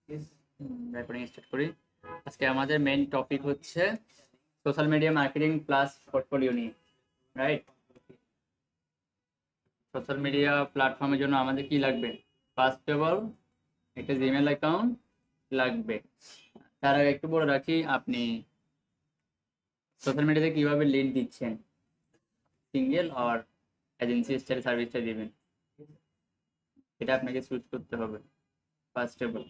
Recording start করি। আজকে আমাদের মেইন টপিক হচ্ছে social media marketing plus portfolio নিয়ে, রাইট? সোশ্যাল মিডিয়া প্ল্যাটফর্মের জন্য আমাদের কি লাগবে? ফার্স্ট অফ অল একটা জিমেল অ্যাকাউন্ট লাগবে। তার আগে একটু বলে রাখি, আপনি সোশ্যাল মিডিয়াতে কিভাবে লিড দিচ্ছেন, সিঙ্গেল আর এজেন্সি স্টাইল সার্ভিসটা দিবেন, এটা আপনাকে চুজ করতে হবে। First of all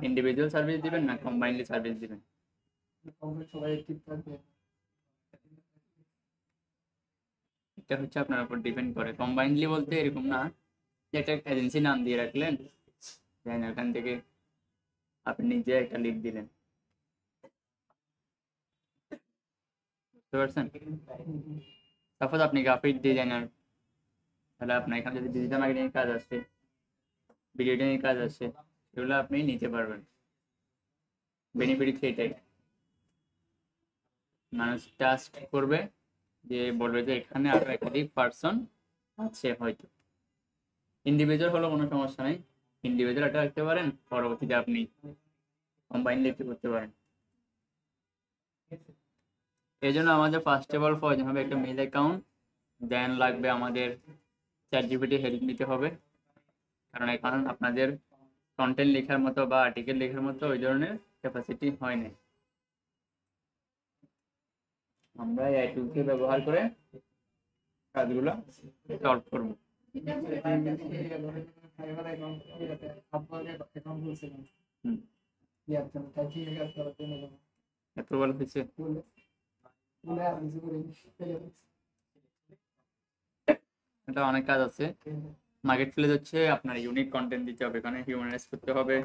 individual service দিবেন না কম্বাইন্ডলি সার্ভিস দিবেন, এটা হচ্ছে আপনার উপর ডিপেন্ড করে। কম্বাইন্ডলি বলতে এরকম না যে একটা এজেন্সি নাম দিয়ে রাখলেন, দেন ওখান থেকে আপনি নিজে একটা লিড দিলেন, বুঝতে পারছেন? সাপোজ আপনি গ্রাফিক ডিজাইনার, তাহলে আপনার এখানে যদি ডিজিটাল মার্কেটিং কাজ আসে, ভিডিও এডিটিং কাজ আসে, সেগুলো আপনি নিতে পারবেন। বেনিফিট এটাই, মানুষ ট্রাস্ট করবে, যে বলবে যে এখানে আরো একাধিক পার্সন আছে। হয়তো ইন্ডিভিজুয়াল হলো কোনো সমস্যা নেই, ইন্ডিভিজুয়াল এটা রাখতে পারেন, পরবর্তীতে আপনি কম্বাইন লিখতে করতে পারেন। এই জন্য আমাদের ফার্স্ট অফ অল প্রয়োজন হবে একটা মেইল অ্যাকাউন্ট, দেন লাগবে আমাদের চ্যাট জিপিটি হেল্প নিতে হবে, কারণ এখন আপনাদের কন্টেন্ট লেখার মতো বা আর্টিকেল লেখার মতো ওই ধরনের ক্যাপাসিটি হয় না। আমরা এই টুলকে ব্যবহার করে কাজগুলো সলভ করবো। অ্যাপ্রুভাল হয়েছে, এটা অনেক কাজ আছে। মার্কেট প্লেস হচ্ছে আপনার ইউনিক কন্টেন্ট দিতে হবে, এখানে হিউম্যানাইজ করতে হবে।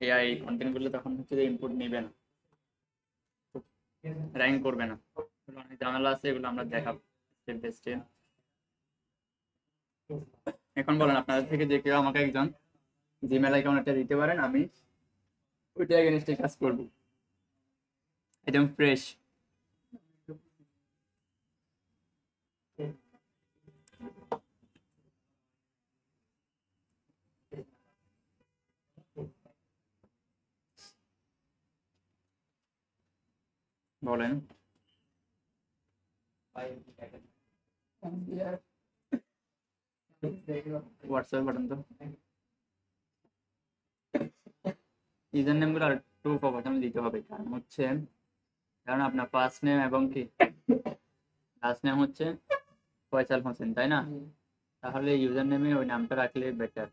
এআই কন্টেন্টগুলো তখন হচ্ছে যে ইনপুট নেবে না, র্যাঙ্ক করবে না, অনেক ঝামেলা আছে, এগুলো আমরা দেখাবো স্টেপ বাই স্টেপ। এখন বলেন আপনাদের থেকে যে কেউ আমাকে একজন জিমেল অ্যাকাউন্টটা দিতে পারেন, আমি ওইটা এগেনস্টে কাজ করবো একদম ফ্রেশ। বলেন হোয়াটসঅ্যাপ বাটন তো ইউজার নেমগুলো আর একটু প্রথমে দিতে হবে, কারণ হচ্ছে কারণ আপনার ফার্স্ট নেম এবং কি লাস্ট নেম হচ্ছে ফয়সাল হোসেন, তাই না? তাহলে ইউজার নেমে ওই নামটা রাখলে বেটার।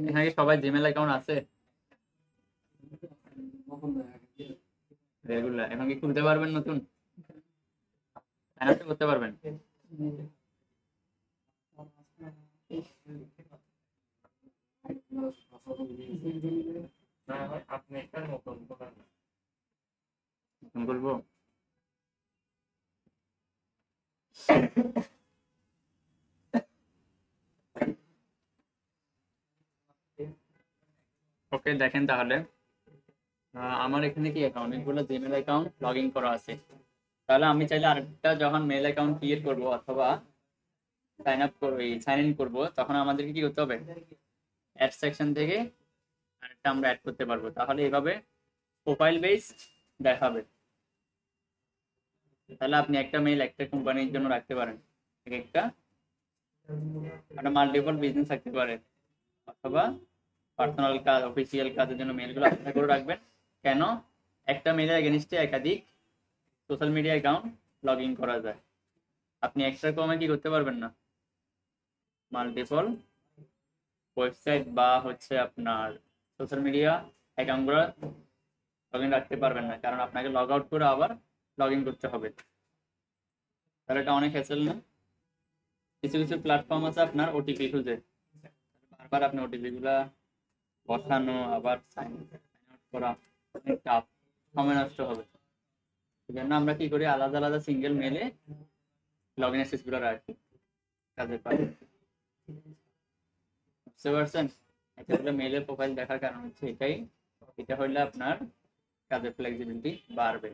এখানে কি সবাই জিমেল অ্যাকাউন্ট আছে রেগুলার? এখন কি খুলতে পারবেন নতুন? সাইন আপ করতে পারবেন? আপনি একটা নতুন বলবো। ওকে, দেখেন তাহলে আমার এখানে কি অ্যাকাউন্ট, এগুলো জিমেল অ্যাকাউন্ট লগ ইন করা আছে। তাহলে আমি চাইলে আরেকটা যখন মেল অ্যাকাউন্ট ক্রিয়েট করবো অথবা সাইন আপ করবো, সাইন ইন করবো, তখন আমাদেরকে কি করতে হবে? অ্যাড সেকশন থেকে আরেকটা আমরা অ্যাড করতে পারবো। তাহলে এইভাবে প্রোফাইল বেস দেখাবে। তাহলে আপনি একটা মেইল একটা কোম্পানির জন্য রাখতে পারেন, একটা মাল্টিপল বিজনেস রাখতে পারেন, অথবা পার্সোনাল কাজ অফিসিয়াল কাজের জন্য মেইলগুলো আলাদা করে রাখবেন। কেন? একটা মেইলের এগেনস্টে একাধিক social media account log in করা যায়। আপনি এক্সট্রা কমে কি করতে পারবেন না, মাল্টিপল ওয়েবসাইট বা হচ্ছে আপনার সোশ্যাল মিডিয়া অ্যাকাউন্টগুলো লগ ইন রাখতে পারবেন না, কারণ আপনাকে লগ আউট করে আবার লগ ইন করতে হবে। তাহলে এটা অনেক হ্যাসেল না? কিছু কিছু প্ল্যাটফর্ম আছে আপনার ওটিপি খুঁজে, বারবার আপনি ওটিপি গুলা বসানো আবার সাইন আউট করা অনেক টাফ, সময় নষ্ট হবে। সেজন্য আমরা কি করি, আলাদা আলাদা সিঙ্গেল মেলে লগ ইন অ্যাক্সেস গুলো রাখি কাজের পারে। বুঝতে পারছেন? এটা হলো মেলের প্রোফাইল দেখার কারণ হচ্ছে এটাই। এটা হইলে আপনার কাজের ফ্লেক্সিবিলিটি বাড়বে,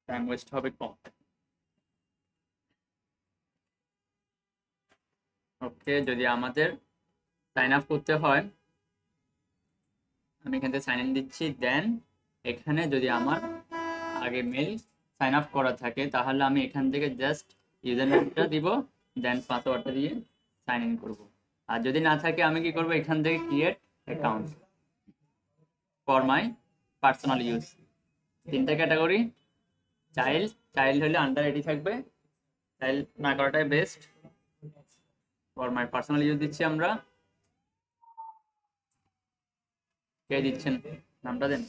টাইম ওয়েস্ট হবে কম। ওকে, যদি আমাদের সাইন আপ করতে হয়, আমি এখান থেকে সাইন ইন দিচ্ছি। দেন এখানে যদি আমার আগে মেল সাইন আপ করা থাকে তাহলে আমি এখান থেকে জাস্ট ইউজার নেমটা দিব, দেন পাসওয়ার্ডটা দিয়ে সাইন ইন করব। আর যদি না থাকে আমি কি করব, এখান থেকে create account for my personal use, তিনটা ক্যাটাগরি। চাইল্ড হলে আন্ডার 80 থাকবে, চাইল্ড না করাটাই best. For my personal use দিচ্ছি আমরা। কে দিচ্ছেন, নামটা দেন।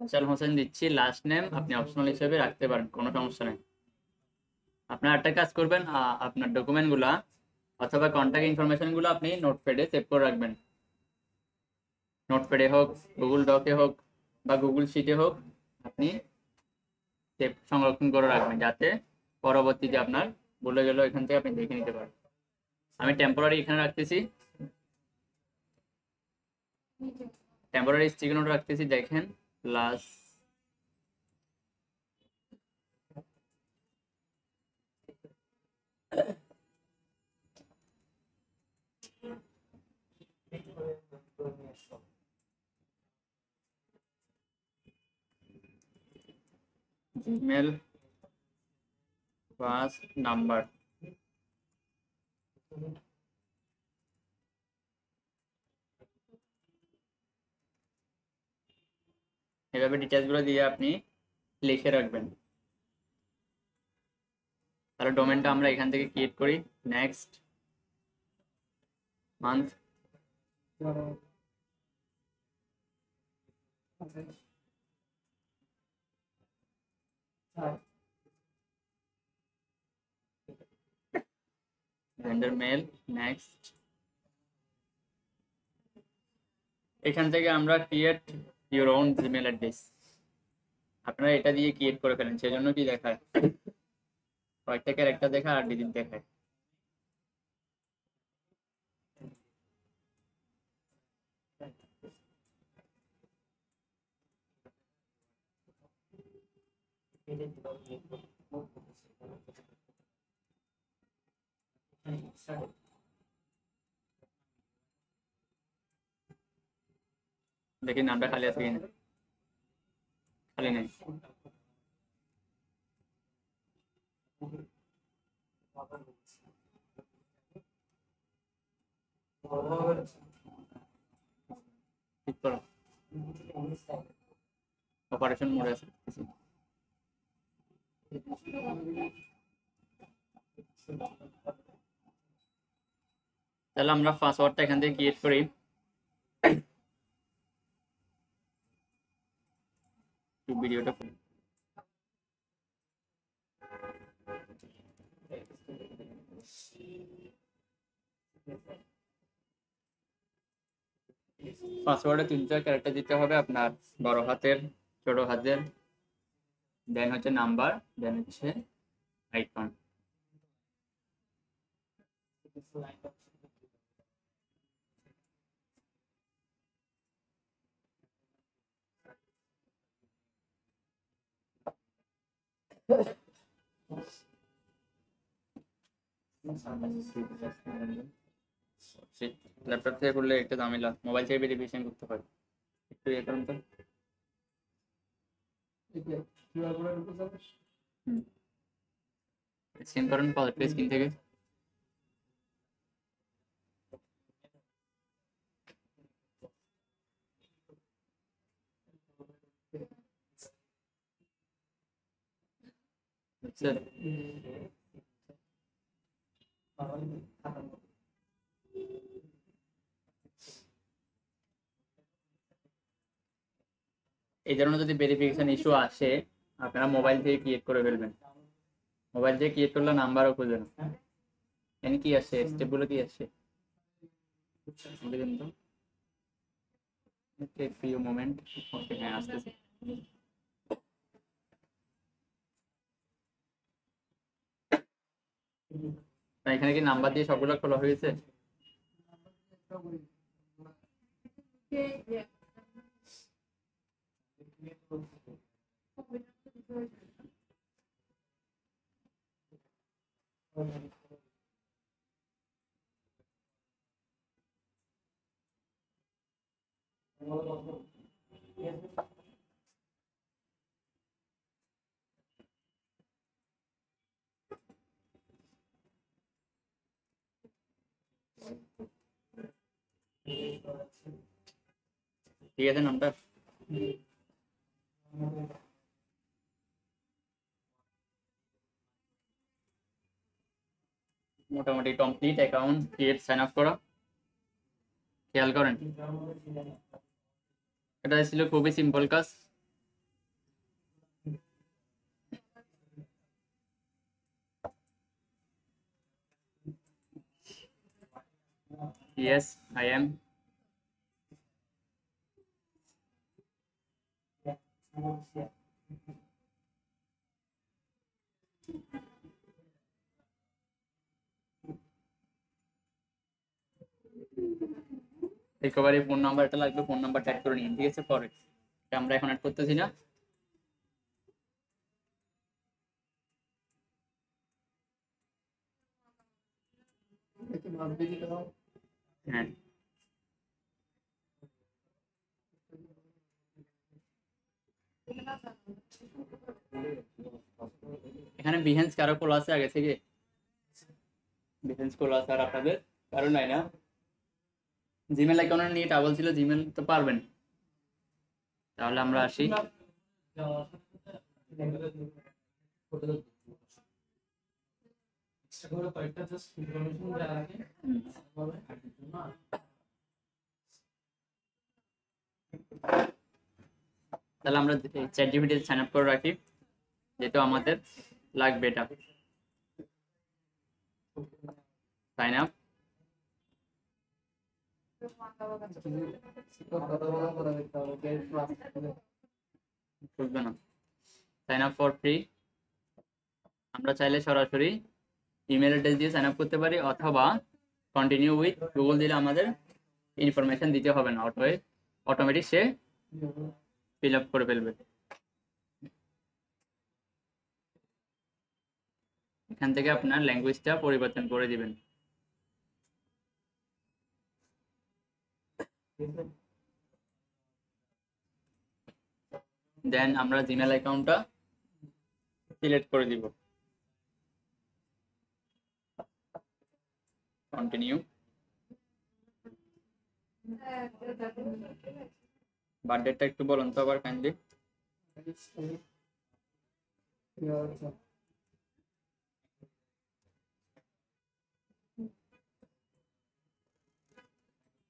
ফয়সাল হোসেন দিচ্ছি। লাস্ট নেম আপনি অপশনাল হিসেবে রাখতে পারেন, কোনো সমস্যা নেই। আপনার একটা কাজ করবেন, আপনার ডকুমেন্টগুলা অথবা কন্ট্যাক্ট ইনফরমেশনগুলো আপনি নোটপ্যাডে সেভ করে রাখবেন। নোটপ্যাডে হোক, গুগল ডকে হোক বা গুগল শিটে হোক, আপনি সেভ সংরক্ষণ করে রাখবেন, যাতে পরবর্তীতে আপনার ভুলে গেলেও এখান থেকে আপনি দেখে নিতে পারেন। আমি টেম্পোরারি এখানে রাখতেছি, টেম্পোরারি স্টিকি নোট রাখতেছি, দেখেন প্লাস জিমেল ফার্স্ট নাম্বার। এভাবে ডিটেলসগুলো দিয়ে আপনি লিখে রাখবেন। তাহলে ডোমেনটা আমরা এখান থেকে ক্রিয়েট করি। Next month, gender mail. Next এখান থেকে আমরা create your own Gmail address, আপনারা এটা দিয়ে ক্রিয়েট করে ফেলেন। সেজন্য কি দেখায়, কয়েকটা ক্যারেক্টার দেখায় আর ডিজিট দেখায়। দেখি নামটা খালি আছে কিনা, খালি নেই। ঠিক করো, অপারেশন মোডে আছে। তাহলে আমরা পাসওয়ার্ডটা এখান থেকে ক্রিয়েট করি। ভিডিওটা পাসওয়ার্ডে 3-4 ক্যারেক্টার দিতে হবে আপনার, বড় হাতের, ছোট হাতের, দেন হচ্ছে নাম্বার, দেন হচ্ছে আইকন। ল্যাপটপ থেকে করলে একটা ঝামেলা, মোবাইল থেকে ভেরিফিকেশন করতে হয়। একটু ইয়ে করুন তো। স্ক্যান করেন স্ক্রিন থেকে। স্যার এই ধরনের যদি ভেরিফিকেশন ইস্যু আসে আপনারা মোবাইল থেকে ক্রিয়েট করে ফেলবেন। মোবাইল থেকে ক্রিয়েট করলে নাম্বারও খুঁজে না। এখানে কি আসছে, স্টেপগুলো কি আসছে দেখেন তো। ওকে ফিউ মোমেন্ট। ওকে হ্যাঁ আসতেছে। এখানে কি নাম্বার দিয়ে সবগুলো খোলা হয়েছে? ঠিক আছে নামটা মোটামুটি complete. Account create, sign up করা। খেয়াল করেন এটা ছিল খুবই সিম্পল কাজ। Yes, I am. Recovery phone নাম্বারটা লাগবে, ফোন নাম্বার ট্যাগ করে নিন, ঠিক আছে? পরে আমরা এখন অ্যাড করতেছি না। হ্যাঁ এখানে বিহেন্স কারো খোলা আছে আগে থেকে? বিহেন্স খোলা আছে আর আপনাদের কারো নাই না? জিমেল অ্যাকাউন্ট নিয়ে টাবল ছিল, জিমেল তো পারবেন। তাহলে আমরা আসি। তাহলে আমরা চ্যাট জিপিটি সাইন আপ করে রাখি, যেটা আমাদের লাগবে। এটা সাইন আপ, বুঝবে না। Sign up for free. আমরা চাইলে সরাসরি ইমেল অ্যাড্রেস দিয়ে সাইন আপ করতে পারি, অথবা কন্টিনিউ উইথ গুগল দিলে আমাদের ইনফরমেশন দিতে হবে না, অটোমেটিক সে ফিল আপ করে ফেলবে। এখান থেকে আপনার ল্যাঙ্গুয়েজটা পরিবর্তন করে দিবেন। দেন আমরা জিমেল অ্যাকাউন্টটা সিলেক্ট করে দিব। কন্টিনিউ। বার্থডেটা একটু বলুন তো আবার কাইন্ডলি।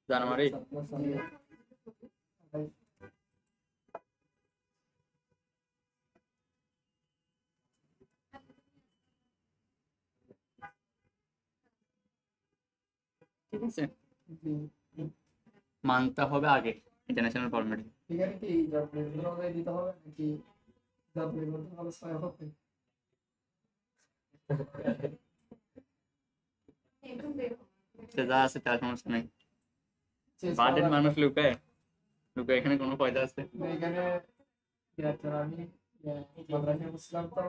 জানুয়ারি। ঠিক আছে, মানতে হবে আগে ইন্টারন্যাশনাল ফরম্যাটে। এখানে কি দিতে হবে নাকি যা আছে তার সমস্যা নেই। বার্থডে মানুষ লুকায় লুকায়, এখানে কোনো ফায়দা আছে? এখানে আমি মাদ্রাসায় বসছিলাম তো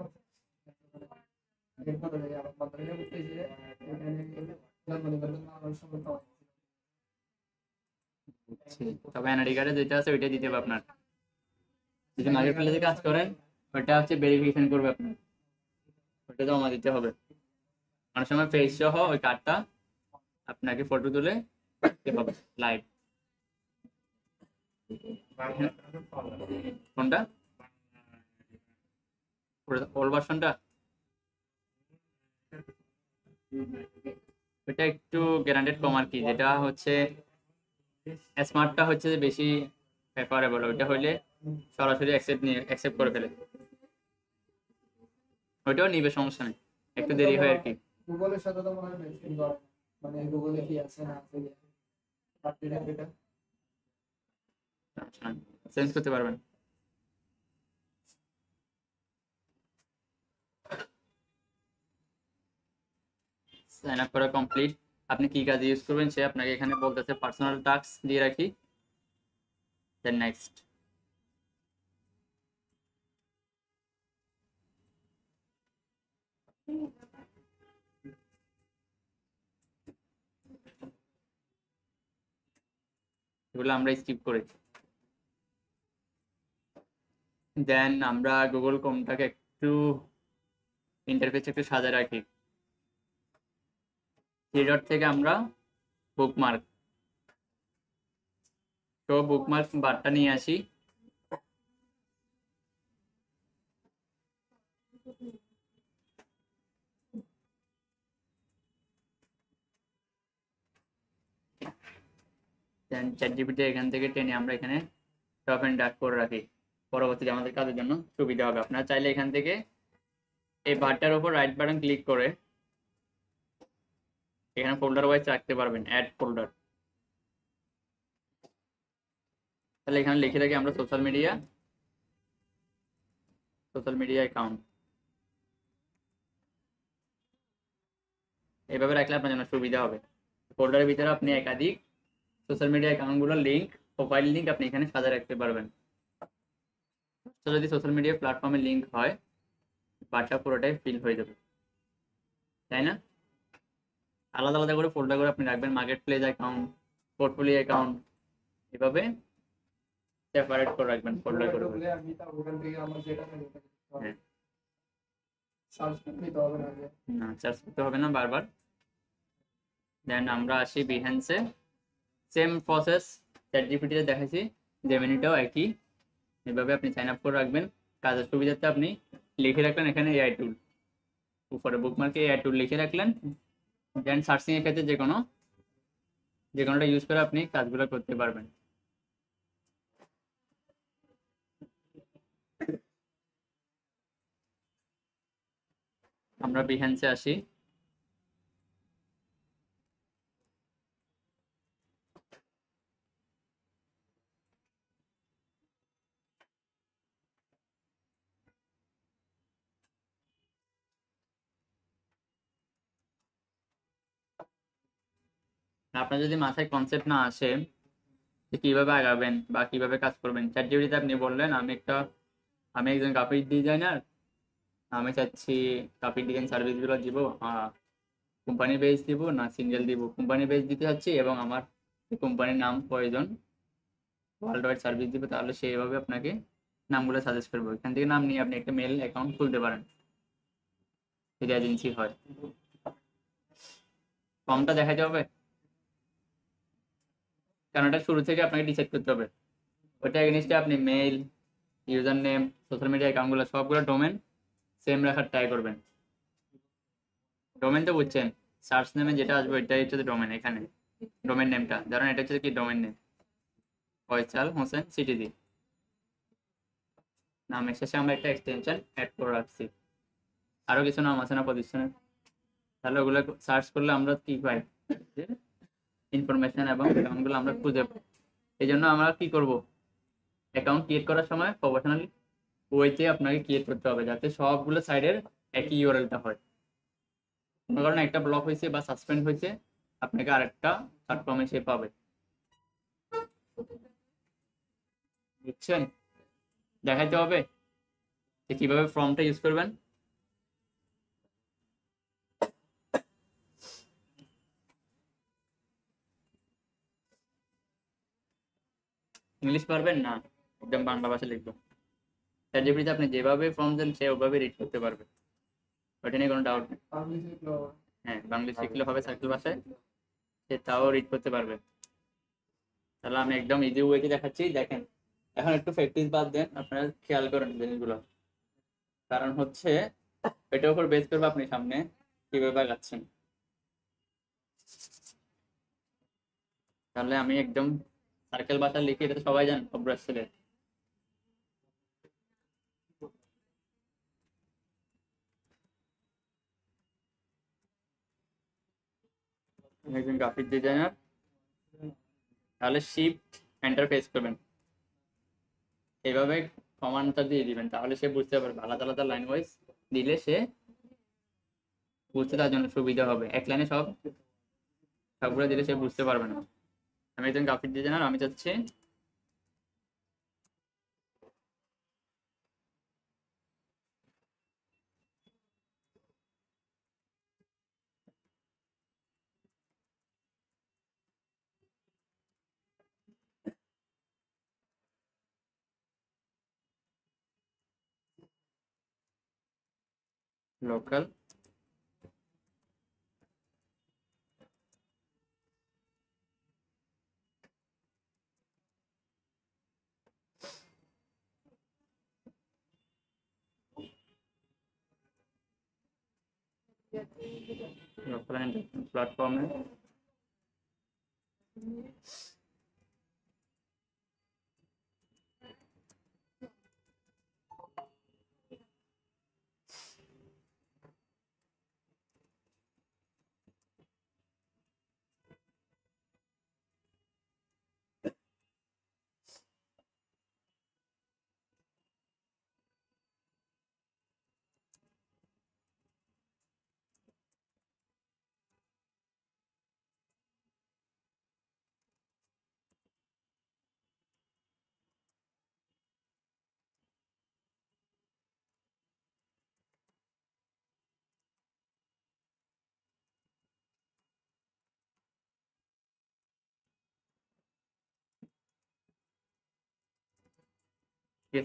তবে এনআইডি কার্ডে যেটা আছে ওইটা দিতে হবে আপনার। যদি মার্কেট প্লেসে কাজ করেন ওইটা হচ্ছে ভেরিফিকেশন করবে আপনার, ওইটা জমা দিতে হবে। অনেক সময় ফেস সহ ওই কার্ডটা আপনাকে ফটো তুলে দিতে হবে লাইভ। কোনটা? ওল্ড ভার্সনটা? ওইটা একটু গ্যারান্টেড কম আর কি। যেটা হচ্ছে স্মার্টটা হচ্ছে যে বেশি প্রেফারেবল। ওইটা হইলে সরাসরি অ্যাকসেপ্ট করে ফেলে, ওইটাও নিবে, সমস্যা নেই, একটু দেরি হয় আর কি। গুগলের সাথে তো মনে হয় মেনশন করা, মানে গুগলে কি আছে না আছে এটা চেঞ্জ করতে পারবেন। সাইন আপ করা কমপ্লিট। আপনি কি কাজ ইউজ করবেন সে আপনাকে এখানে বলতেছে, পার্সোনাল টাস্ক দিয়ে রাখি, দেন নেক্সট। এগুলো আমরা স্কিপ করি। দেন আমরা গুগল ক্রোমটাকে একটু ইন্টারফেস একটু সাজায় রাখি। থ্রি ডট থেকে আমরা বুকমার্ক, তো বুকমার্ক বারটা নিয়ে আসি। দেন চ্যাটজিপিটি এখান থেকে টেনে আমরা এখানে টপ অ্যান্ড ডাক করে রাখি, পরবর্তীতে আমাদের কাজের জন্য সুবিধা হবে। আপনারা চাইলে এখান থেকে এই বারটার উপর রাইট বাটন ক্লিক করে এখানে ফোল্ডার ওয়াইজ রাখতে পারবেন, অ্যাড ফোল্ডার। তাহলে এখানে লিখে রাখি আমরা সোশ্যাল মিডিয়া অ্যাকাউন্ট, এইভাবে রাখলে আপনার জন্য সুবিধা হবে। ফোল্ডারের ভিতরে আপনি একাধিক সোশ্যাল মিডিয়া অ্যাকাউন্টগুলোর লিঙ্ক, প্রোফাইল লিঙ্ক আপনি এখানে সাজা রাখতে পারবেন। তো যদি সোশ্যাল মিডিয়া প্ল্যাটফর্মে লিঙ্ক হয়, বারটা পুরোটাই ফিল হয়ে যাবে, তাই না? আলাদা আলাদা করে ফোল্ডার করে আপনি রাখবেন, market place account, portfolio account, এভাবে সেপারেট করে রাখবেন ফোল্ডার করে। আমি তা ওখান থেকে আমার যেটা হ্যাঁ, সার্চ করতে হবে না আগে, না সার্চ করতে হবে না বারবার। দেন আমরা আসি বিহেন্সে, সেম প্রসেস চ্যাটজিপিটিতে দেখাচ্ছি, জেমিনিটাও একই, এভাবে আপনি সাইন আপ করে রাখবেন। কাজের সুবিধাতে আপনি লিখে রাখলেন এখানে এআই টুল, উপরে বুকমার্কে এআই টুল লিখে রাখলেন, দেন সার্চিং এর ক্ষেত্রে যে কোনোটা ইউজ করে আপনি কাজগুলো করতে পারবেন। আমরা বিহেন্সে আসি, আপনার যদি মাথায় কনসেপ্ট না আসে যে কিভাবে আগাবেন বা কিভাবে কাজ করবেন, চ্যাটজিপিটিতে আপনি বললেন আমি একজন গ্রাফিক ডিজাইনার, আমি চাচ্ছি গ্রাফিক ডিজাইন সার্ভিসগুলো দিব, কোম্পানি বেস দিব না সিঙ্গেল দিব, কোম্পানি বেস দিতে চাচ্ছি এবং আমার কোম্পানির নাম প্রয়োজন, ওয়ার্ল্ড ওয়াইড সার্ভিস দিব, তাহলে সেইভাবে আপনাকে নামগুলো সাজেস্ট করবো। এখান থেকে নাম নিয়ে আপনি একটা মেল অ্যাকাউন্ট খুলতে পারেন যদি এজেন্সি হয়। ফর্মটা দেখাতে হবে, কারণ এটা শুরু থেকে আপনাকে ডিসাইড করতে হবে। ওটা এগেনস্টে আপনি mail, user name, social media অ্যাকাউন্টগুলো সবগুলো ডোমেন সেম রাখার ট্রাই করবেন। ডোমেন তো বুঝছেন, সার্চ নেমে যেটা আসবে এটাই হচ্ছে ডোমেন। এখানে ডোমেন নেমটা ধরেন, এটা হচ্ছে কি domain name Faisal Hossain CTG, নামের শেষে আমরা একটা এক্সটেনশন অ্যাড করে রাখছি, আরো কিছু নাম আছে না প্রতিষ্ঠানের, তাহলে ওগুলো সার্চ করলে আমরা কি পাই, ইনফরমেশন এবং অ্যাকাউন্টগুলো আমরা খুঁজে পাই। এই জন্য আমরা কি করব, অ্যাকাউন্ট ক্রিয়েট করার সময় প্রফেশনাল ওয়েতে আপনাকে ক্রিয়েট করতে হবে, যাতে সবগুলো সাইডের একই ইউআরএলটা হয়। কোনো কারণে একটা ব্লক হয়েছে বা সাসপেন্ড হয়েছে, আপনাকে আরেকটা প্ল্যাটফর্মে সে পাবে, বুঝছেন? দেখাইতে হবে যে কিভাবে ফর্মটা ইউজ করবেন। ইংলিশ পারবেন না, একদম বাংলা ভাষা লিখবো। চ্যাটজিপিটিতে আপনি যেভাবে ফর্ম দেন সে ওভাবে রিড করতে পারবে, ওটা নিয়ে কোনো ডাউট নেই। হ্যাঁ, বাংলা শিখলে হবে, সার্কেল ভাষায় সে তাও রিড করতে পারবে। তাহলে আমি একদম ইজি ওয়েতে দেখাচ্ছি, দেখেন। এখন একটু প্র্যাকটিস বাদ দেন, আপনারা খেয়াল করেন জিনিসগুলো, কারণ হচ্ছে এটার উপর বেস করবে আপনি সামনে কিভাবে আগাচ্ছেন। তাহলে আমি একদম সার্কেল ভাষা লিখে, এটা তো সবাই জান অভ্যাস ছেলে, একজন গ্রাফিক ডিজাইনার, তাহলে শিফট এন্টার প্রেস করবেন, এইভাবে কমান্ডটা দিয়ে দিবেন, তাহলে সে বুঝতে পারবে। আলাদা আলাদা লাইন ওয়াইজ দিলে সে বুঝতে তার জন্য সুবিধা হবে। এক লাইনে সবগুলো দিলে সে বুঝতে পারবে না। আমি একজন গ্রাফিক ডিজাইনার, আমি চাচ্ছি লোকাল লোকাল প্ল্যাটফর্মে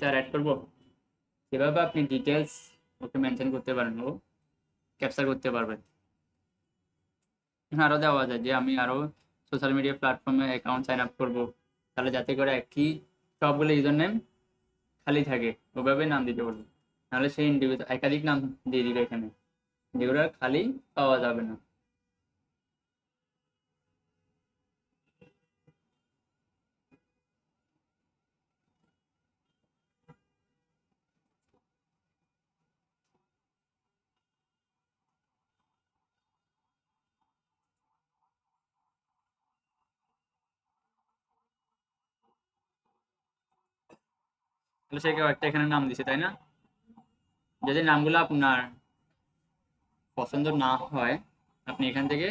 আর অ্যাড করবো। এভাবে আপনি ডিটেলস ওকে মেনশন করতে পারেন, ও ক্যাপচার করতে পারবেন। আরও দেওয়া যায় যে আমি আরও সোশ্যাল মিডিয়া প্ল্যাটফর্মে অ্যাকাউন্ট সাইন আপ করবো, তাহলে যাতে করে একই সবগুলো ইউজার নেম খালি থাকে, ওভাবে নাম দিতে বলবো। নাহলে সেই ইন্ডিভিজুয়াল একাধিক নাম দিয়ে দিবে এখানে, যেগুলো খালি পাওয়া যাবে না। তাহলে সে কেউ একটা এখানে নাম দিছে, তাই না? যদি নামগুলো আপনার পছন্দ না হয়, আপনি এখান থেকে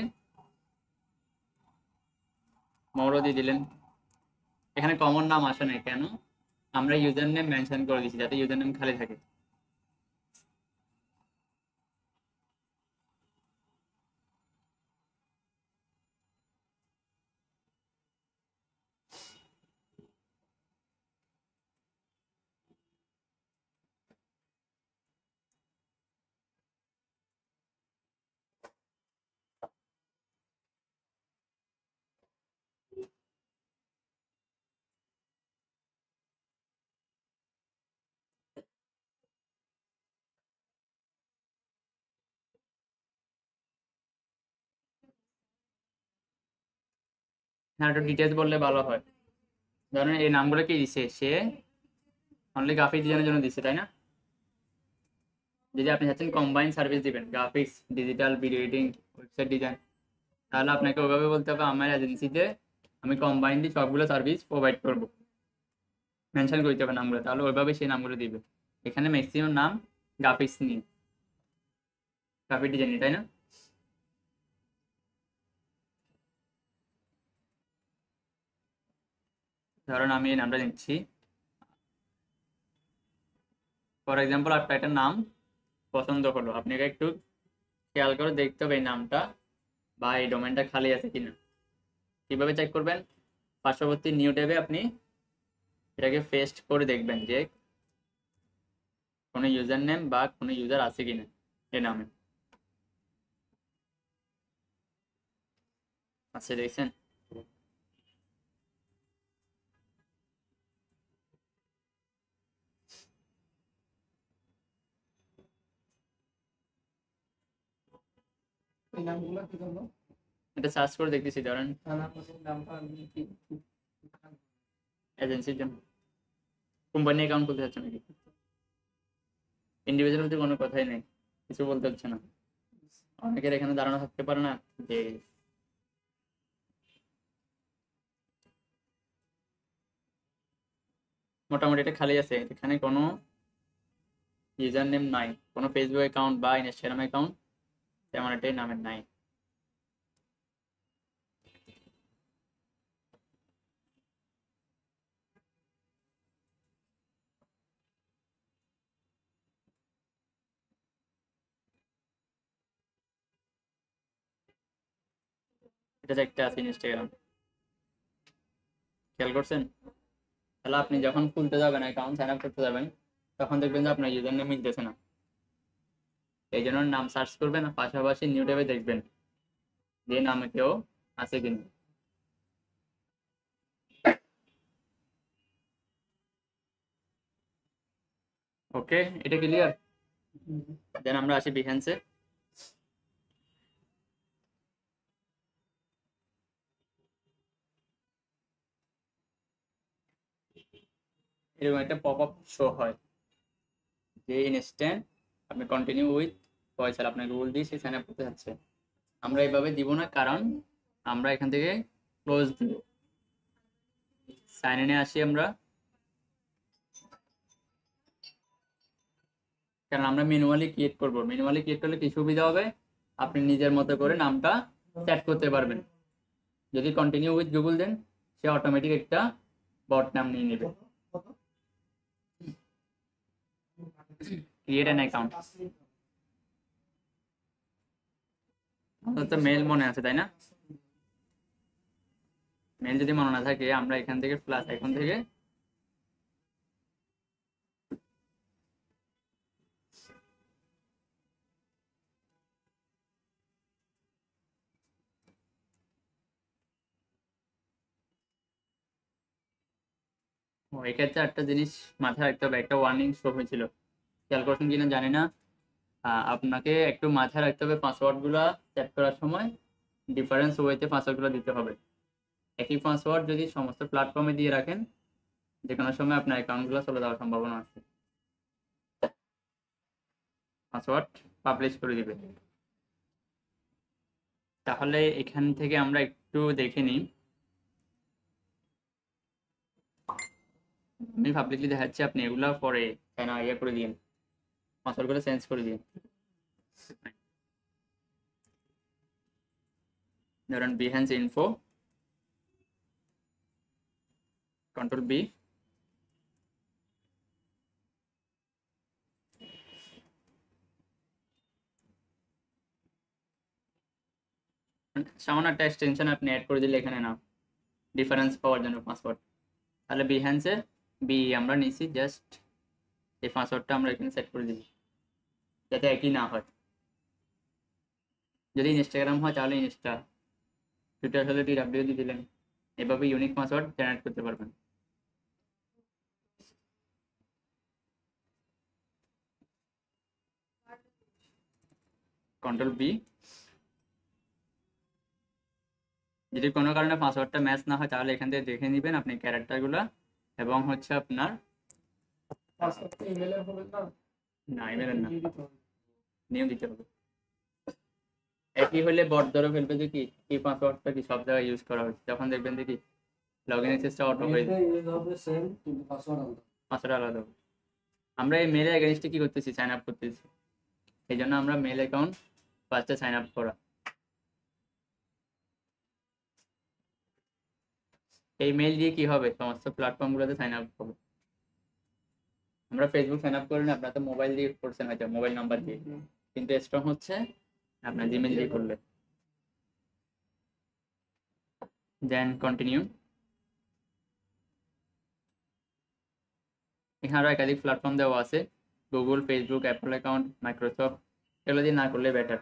মোরও দিয়ে দিলেন। এখানে কমন নাম আসে না কেন? আমরা ইউজার নেম মেনশন করে দিচ্ছি যাতে ইউজার নেম খালি থাকে। হ্যাঁ, একটু ডিটেলস বললে ভালো হয়। ধরেন এই নামগুলো কি দিছে, সে অনলি গ্রাফিক ডিজাইনের জন্য দিচ্ছে, তাই না? যদি আপনি চাচ্ছেন কম্বাইন সার্ভিস দিবেন, graphics, digital, video editing, website design, তাহলে আপনাকে ওইভাবে বলতে হবে আমার এজেন্সিতে আমি কম্বাইন্ডলি সবগুলো সার্ভিস প্রোভাইড করবো, মেনশন করতে হবে নামগুলো, তাহলে ওইভাবে সেই নামগুলো দিবে। এখানে ম্যাক্সিমাম নাম গ্রাফিক্স নিয়ে, গ্রাফিক ডিজাইন, তাই না? ধরুন আমি এই নামটা নিচ্ছি, ফর এক্সাম্পল আপনার একটা নাম পছন্দ হলো, আপনাকে একটু খেয়াল করে দেখতে হবে এই নামটা বা এই ডোমেনটা খালি আছে কিনা। কিভাবে চেক করবেন? পার্শ্ববর্তী নিউ ট্যাবে আপনি এটাকে পেস্ট করে দেখবেন যে কোনো ইউজার নেম বা কোনো ইউজার আছে কিনা এই নামে। আচ্ছা, দেখছেন? এই নামগুলো কি করবো? এটা সার্চ করে দেখতেছি, ধরেন নামটা আমি কি এজেন্সির জন্য কোম্পানি অ্যাকাউন্ট খুলতে চাচ্ছে নাকি? ইন্ডিভিজুয়াল মধ্যে কোনো কথাই নেই, কিছু বলতে হচ্ছে না। অনেকের এখানে ধারণা থাকতে পারে না যে মোটামুটি এটা খালি আছে, এখানে কোনো ইউজার নেম নাই, কোনো ফেসবুক অ্যাকাউন্ট বা ইনস্টাগ্রাম অ্যাকাউন্ট তেমন এটাই নামের নাই। এটা যে একটা আছে ইনস্টাগ্রাম, খেয়াল করছেন? তাহলে আপনি যখন খুলতে যাবেন, অ্যাকাউন্ট সাইন আপ করতে যাবেন, তখন দেখবেন যে আপনার ইউজার নেম মিলতেছে না। এই জন্য নাম সার্চ করবেন আর পাশাপাশি নিউ ট্যাবে দেখবেন যে নামে কেউ আছে কিনা। ওকে, এটা ক্লিয়ার? দেন আমরা আসি বিহেন্সে। এরকম একটা পপ আপ শো হয় যে ইনস্ট্যান্ট আপনি কন্টিনিউ উইথ পয়সা আপনার গুগল দিয়ে সে সাইন আপ করতে যাচ্ছে। আমরা এইভাবে দিব না, কারণ আমরা এখান থেকে ক্লোজ দিব। সাইন ইনে আসি আমরা, কারণ আমরা ম্যানুয়ালি ক্রিয়েট করব। ম্যানুয়ালি ক্রিয়েট করলে কি সুবিধা হবে, আপনি নিজের মতো করে নামটা সেট করতে পারবেন। যদি কন্টিনিউ উইথ গুগল দেন, সে অটোমেটিক একটা বট নাম নিয়ে নেবে। ক্রিয়েট অ্যান অ্যাকাউন্ট, আমাদের তো মেল মনে আছে তাই না? মেল যদি মনে না থাকে, আমরা এখান থেকে প্লাস আইকন থেকে এক্ষেত্রে একটা জিনিস মাথায় রাখতে হবে, একটা ওয়ার্নিং শো হয়েছিল, খেয়াল করছেন কিনা জানি না। আপনাকে একটু মাথায় রাখতে হবে পাসওয়ার্ড গুলা সেট করার সময় ডিফারেন্স ওয়েতে পাসওয়ার্ড গুলো দিতে হবে। একই পাসওয়ার্ড যদি সমস্ত প্ল্যাটফর্মে দিয়ে রাখেন, যে কোনো সময় আপনার অ্যাকাউন্ট গুলো চলে যাওয়ার সম্ভাবনা আছে। পাসওয়ার্ড পাবলিশ করে দিবে। তাহলে এখান থেকে আমরা একটু দেখে নিই। আমি পাবলিকলি দেখাচ্ছি, আপনি এগুলা পরে ইয়ে করে দিন, পাসওয়ার্ড করে চেঞ্জ করে দিন। ধরেন বিহেন্স ইনফো, কন্ট্রোল বি, সামান্য একটা এক্সটেনশন আপনি অ্যাড করে দিলে এখানে না, ডিফারেন্স পাওয়ার জন্য পাসওয়ার্ড। তাহলে বিহেন্সে বি আমরা নিছি, জাস্ট এই পাসওয়ার্ডটা আমরা এখানে সেট করে দিই যাতে একই না হয়। যদি ইনস্টাগ্রাম হয় তাহলে ইনস্টা, টুইটার হলে টিডাব্লিউ দিয়ে দিলেন। এভাবে ইউনিক পাসওয়ার্ড জেনারেট করতে পারবেন। কন্ট্রোল বি, যদি কোনো কারণে পাসওয়ার্ডটা ম্যাচ না হয় তাহলে এখান থেকে দেখে নেবেন আপনি ক্যারেক্টারগুলো, এবং হচ্ছে আপনার পাসওয়ার্ডটা ইমেলে হবে না, না ইমেলের না, দিয়ে দিতে হবে। নিউ দিতে হবে। একই হলে বট ধরে ফেলবে যে কি এই পাসওয়ার্ডটা কি সব জায়গায় ইউজ করা হচ্ছে, তখন দেখবেন যে কি লগ ইন অ্যাক্সেসটা অটো হয়ে মেলটা ইউজ হবে সেম, কিন্তু পাসওয়ার্ড আলাদা। পাসওয়ার্ড আলাদা হবে। আমরা এই মেলের এগেনস্টে কি করতেছি, সাইন আপ করতেছি। এই জন্য আমরা মেল অ্যাকাউন্ট ফার্স্টে সাইন আপ করা। এই মেল দিয়ে কি হবে, সমস্ত প্ল্যাটফর্মগুলোতে সাইন আপ হবে। আমরা ফেসবুক সাইন আপ করি না, আপনারা তো মোবাইল দিয়ে করছেন হয়তো, মোবাইল নাম্বার দিয়ে, কিন্তু স্ট্রং হচ্ছে আপনার জিমেল দিয়ে করলে। Then continue. এখানে আরো একাধিক প্ল্যাটফর্ম দেওয়া আছে, Google, Facebook, Apple account, Microsoft, এগুলো দিয়ে না করলে বেটার।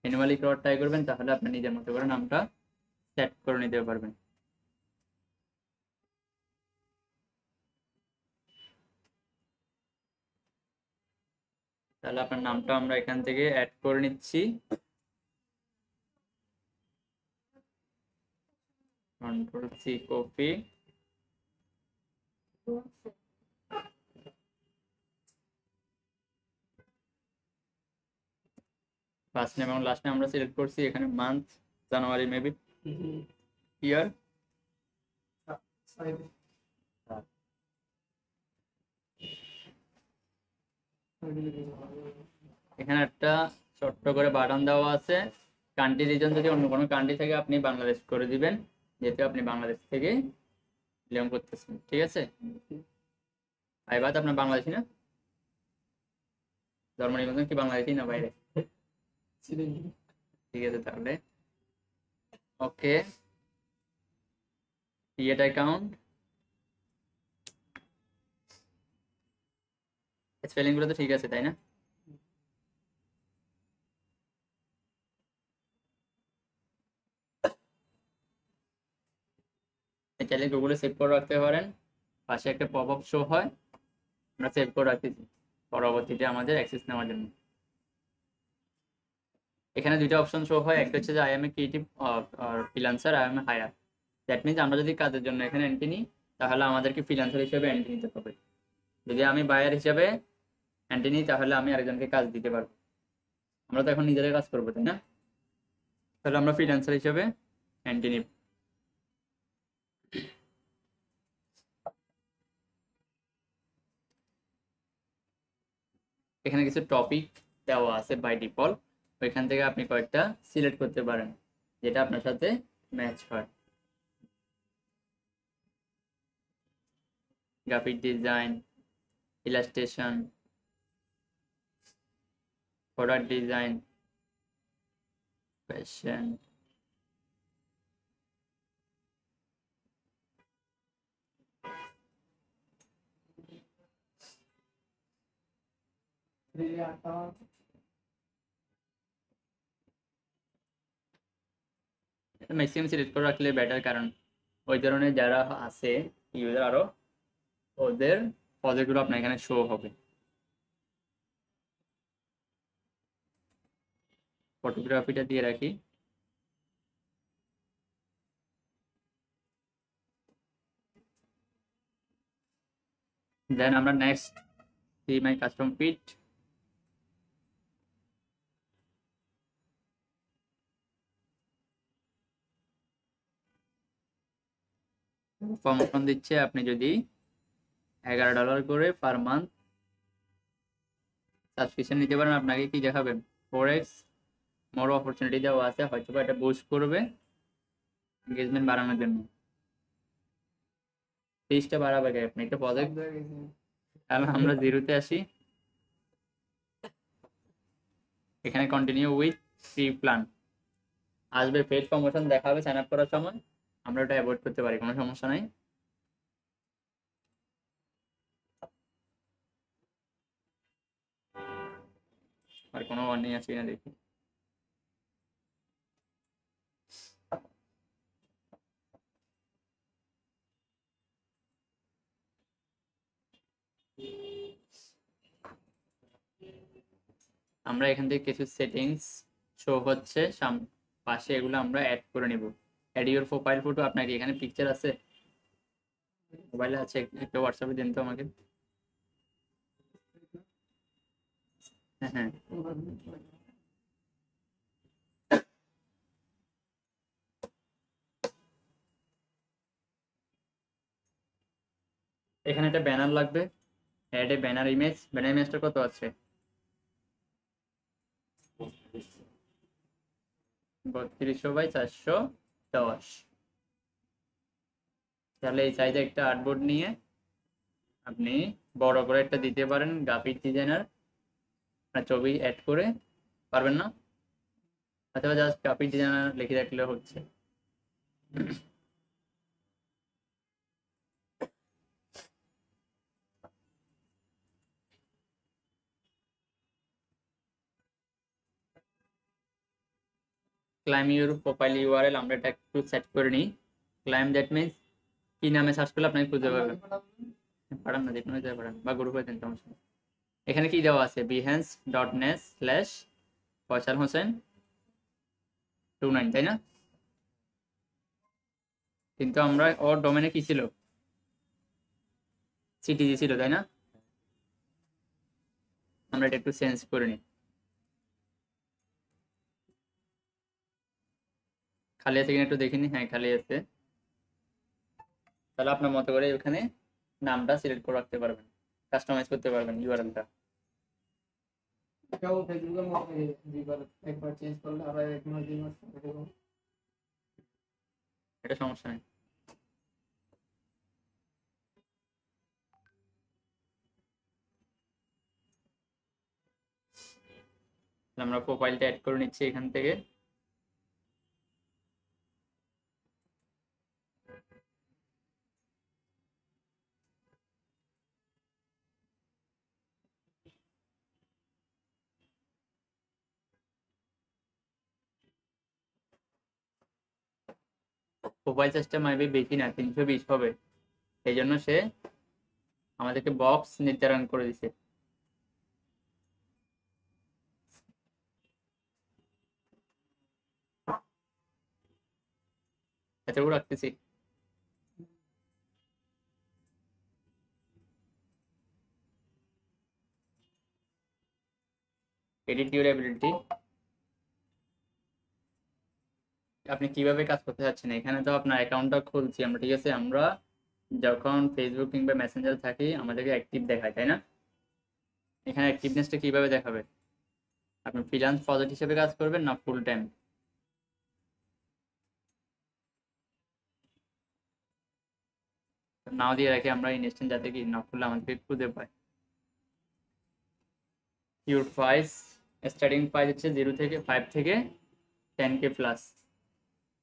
ম্যানুয়ালি করার ট্রাই করবেন, তাহলে আপনি নিজের মতো করে নামটা সেট করে নিতে পারবেন। তাহলে আপনার নামটা আমরা এখান থেকে অ্যাড করে নিচ্ছি, control C copy, first name এবং লাস্ট নেম আমরা সিলেক্ট করছি, এখানে মান্থ জানুয়ারি, মেবি ইয়ার এখানে একটা ছোট্ট করে বাটন দেওয়া আছে, কান্ট্রি রিজন যদি অন্য কোনো কান্ট্রি থেকে আপনি বাংলাদেশ করে দিবেন, যেহেতু আপনি বাংলাদেশ থেকে বিলং করতেছেন, ঠিক আছে। আইবাদ আপনার বাংলাদেশি না? ধর্ম নিবন্ধন কি বাংলাদেশি না বাইরে? ঠিক আছে তাহলে ওকে। ক্রিয়েট অ্যাকাউন্ট, স্পেলিং গুলো তো ঠিক আছে তাই না? চাইলে গুগলে সেভ করে রাখতে পারেন, পাশে একটা পপ আপ শো হয়, আমরা সেভ করে রাখতেছি পরবর্তীতে আমাদের অ্যাক্সেস নেওয়ার জন্য। এখানে দুইটা অপশন শো হয়, একটা হচ্ছে যে I am a creative freelancer, I am a hirer. That means আমরা যদি কাজের জন্য এখানে এন্ট্রি নিই তাহলে আমাদেরকে ফ্রিল্যান্সার হিসেবে এন্ট্রি নিতে হবে। যদি আমি বায়ার হিসেবে এন্ট্রি নিই তাহলে আমি আরেকজনকে কাজ দিতে পারবো। আমরা তো এখন নিজেদের কাজ করবো তাই না? তাহলে আমরা ফ্রিল্যান্সার হিসেবে এন্ট্রি নিব। এখানে কিছু টপিক দেওয়া আছে বাই ডিফল্ট, ওইখান থেকে আপনি কয়েকটা সিলেক্ট করতে পারেন যেটা আপনার সাথে ম্যাচ হয়। Graphic design, illustration, product design, fashion, maximum select করে রাখলে বেটার, কারণ ওই ধরনের যারা আছে ইউজার আরো, ওদের প্রজেক্টগুলো আপনার এখানে শো হবে। ফটোগ্রাফিটা দিয়ে রাখি। দেন আমরা নেক্সট সি মাই কাস্টম ফিট। প্রমোশন দিচ্ছে, আপনি যদি $11 করে পার মান্থ সাবস্ক্রিপশন নিতে পারেন, আপনাকে কি দেখাবেন, 4x মোর অপরচুনিটি দেওয়া আছে, হয়তো এটা বুস্ট করবে এঙ্গেজমেন্ট বাড়ানোর জন্য। 30টা বাড়াবে আপনি একটা প্রজেক্ট। তাহলে আমরা জিরোতে আসি, এখানে কন্টিনিউ উইথ ফ্রি প্ল্যান আসবে, পেড প্রমোশন দেখাবে সাইন আপ করার সময়, আমরা ওটা অ্যাভয়েড করতে পারি, কোনো সমস্যা নাই। আর কোনো ওয়ার্নিং আছে কিনা দেখি। আমরা এখান থেকে কিছু সেটিংস শো হচ্ছে পাশে, এগুলো আমরা অ্যাড করে নিব। অ্যাড ইউর প্রোফাইল ফটো, আপনাকে এখানে পিকচার আছে, মোবাইলে আছে, একটু হোয়াটসঅ্যাপে দিন তো আমাকে। হ্যাঁ হ্যাঁ, এখানে একটা ব্যানার লাগবে, add a banner image. Banner ইমেজটা কত আছে? 3200x410। তাহলে এই সাইজে একটা আর্টবোর্ড নিয়ে আপনি বড় করে একটা দিতে পারেন, গ্রাফিক ডিজাইনার ছবি অ্যাড করে, পারবেন না? অথবা জাস্ট গ্রাফিক ডিজাইনার লিখে রাখলে হচ্ছে। ক্লাইম ইউর প্রোফাইল ইউআরএল, আমরা এটা একটু সেট করে নিই। ক্লাইম দ্যাট মিনস কি নামে সার্চ করলে আপনাকে খুঁজে পাবেন, পাঠান না, যে কোনো জায়গায় পাঠান বা গ্রুপে দেন, সমস্যা নেই। এখানে কি দেওয়া আছে, behance.net/ফয়সাল হোসেন 29, তাই না? কিন্তু আমরা ওর ডোমেনে কি ছিল, সিটিজি ছিল তাই না? আমরা এটা একটু চেঞ্জ করে নিই। খালি আছে কিনা একটু দেখিনি, হ্যাঁ খালি আছে। তাহলে আপনার মতো করে ওখানে নামটা সিলেক্ট করে রাখতে পারবেন, কাস্টমাইজ করতে পারবেন ইউআরএলটা। এটাও ফেসবুকের মতো দুইবার একবার চেঞ্জ করলে আবার 1 মাস 2 মাস পরে এরকম। এটা সমস্যা নেই। তাহলে আমরা প্রোফাইলটা অ্যাড করে নিচ্ছি এখান থেকে। প্রোফাইল সাইজটা মাইবে বেশি না, 320 হবে। এই জন্য সে আমাদেরকে বক্স নির্ধারণ করে দিছে। এতটুকু রাখতেছি। এডিট ডিউরেবিলিটি, আপনি কিভাবে কাজ করতে চাচ্ছেন? এখানে তো আপনার অ্যাকাউন্টটা খুলছি আমরা, ঠিক আছে? আমরা যখন ফেসবুক কিংবা মেসেঞ্জার থাকি আমাদেরকে অ্যাক্টিভ দেখায়, তাই না? এখানে অ্যাক্টিভনেসটা কিভাবে দেখাবে? আপনি ফ্রিল্যান্স প্রজেক্ট হিসেবে কাজ করবেন না ফুল টাইম? নাও দিয়ে রাখি আমরা ইনস্ট্যান্ট, যাতে কি না খুললে আমাদেরকে খুঁজে পায়। ইউর প্রাইস, স্টার্টিং প্রাইস হচ্ছে 0 থেকে 5 থেকে 10K প্লাস।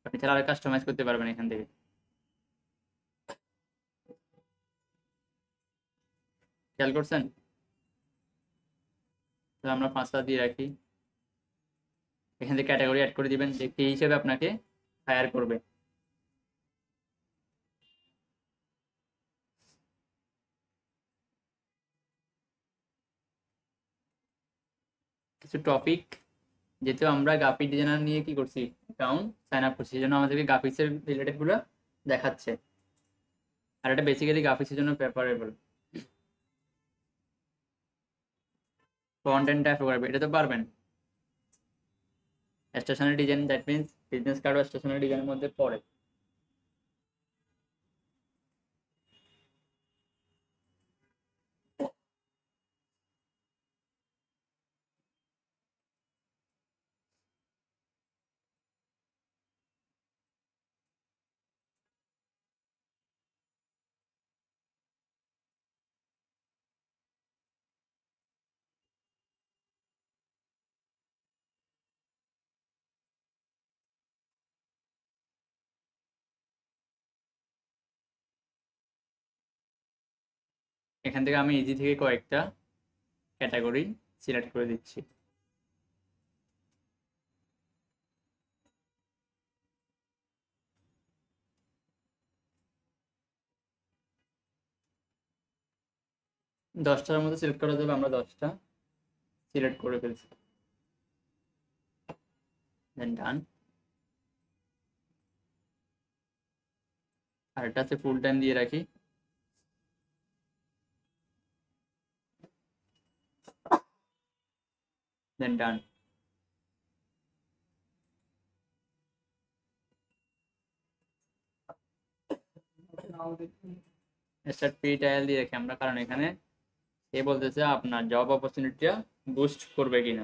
আপনি চাইলে আরো কাস্টমাইজ করতে পারবেন এখান থেকে। খেয়াল করছেন? তাহলে আমরা 5টা দিয়ে রাখি। এখান থেকে ক্যাটাগরি অ্যাড করে দিবেন যে কে হিসেবে আপনাকে হায়ার করবে। কিছু টপিক, যেহেতু আমরা গ্রাফিক ডিজাইনার নিয়ে কি করছি, অ্যাকাউন্ট সাইন আপ করছি, সেজন্য আমাদেরকে গ্রাফিক্সের রিলেটেড গুলো দেখাচ্ছে। আর এটা বেসিক্যালি গ্রাফিক্সের জন্য প্রেফারেবল। ফ্রন্ট এন্ড টাইপ করবে, এটা তো পারবেন। Stationery design, that means business card ও স্টেশনারি ডিজাইনের মধ্যে পড়ে। এখান থেকে আমি ইজি থেকে কয়েকটা ক্যাটাগরি সিলেক্ট করে দিচ্ছি। দশটার মধ্যে সিলেক্ট করা যাবে, আমরা 10টা সিলেক্ট করে ফেলছি। দেন ডান। আর এটা হচ্ছে ফুল টাইম দিয়ে রাখি। দেন ডান। নাও দেখুন। স্টার্ট ফ্রি ট্রায়াল দিয়ে রাখি আমরা, কারণ এখানে এ বলতেছে আপনার জব অপরচুনিটিটা বুস্ট করবে কিনা।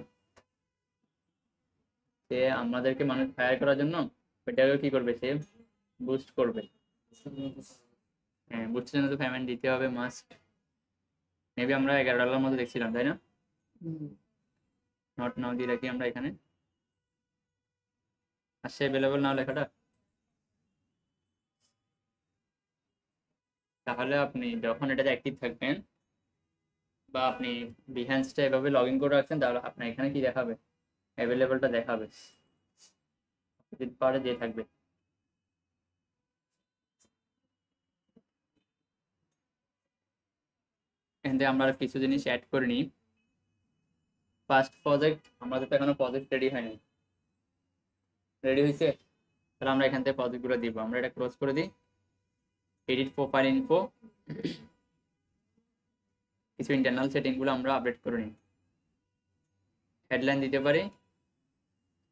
সে আমাদেরকে মানুষ হায়ার করার জন্য ওইটাকে কি করবে, সে বুস্ট করবে। হ্যাঁ, বুস্টের জন্য তো পেমেন্ট দিতে হবে মাস্ট। মেবি আমরা $11 মতো দেখছিলাম, তাই না? নট নাও দিয়ে রাখি আমরা এখানে। আসছে অ্যাভেলেবল নাও লেখাটা। তাহলে আপনি যখন এটাতে অ্যাক্টিভ থাকবেন বা আপনি বিহ্যান্সটা এভাবে লগ ইন করে রাখছেন, তাহলে আপনার এখানে কি দেখাবে, অ্যাভেলেবলটা দেখাবে, পারে দিয়ে থাকবে। এখান থেকে আমরা কিছু জিনিস অ্যাড করে নিই। ফার্স্ট প্রজেক্ট, আমাদের তো এখনো প্রজেক্ট রেডি হয়নি। রেডি হয়েছে? তাহলে আমরা এখান থেকে প্রজেক্টগুলো দিব। আমরা এটা ক্লোজ করে দিই। এডিট প্রোফাইল ইনফো, কিছু ইন্টারনাল সেটিংগুলো আমরা আপডেট করে নিই। হেডলাইন দিতে পারি,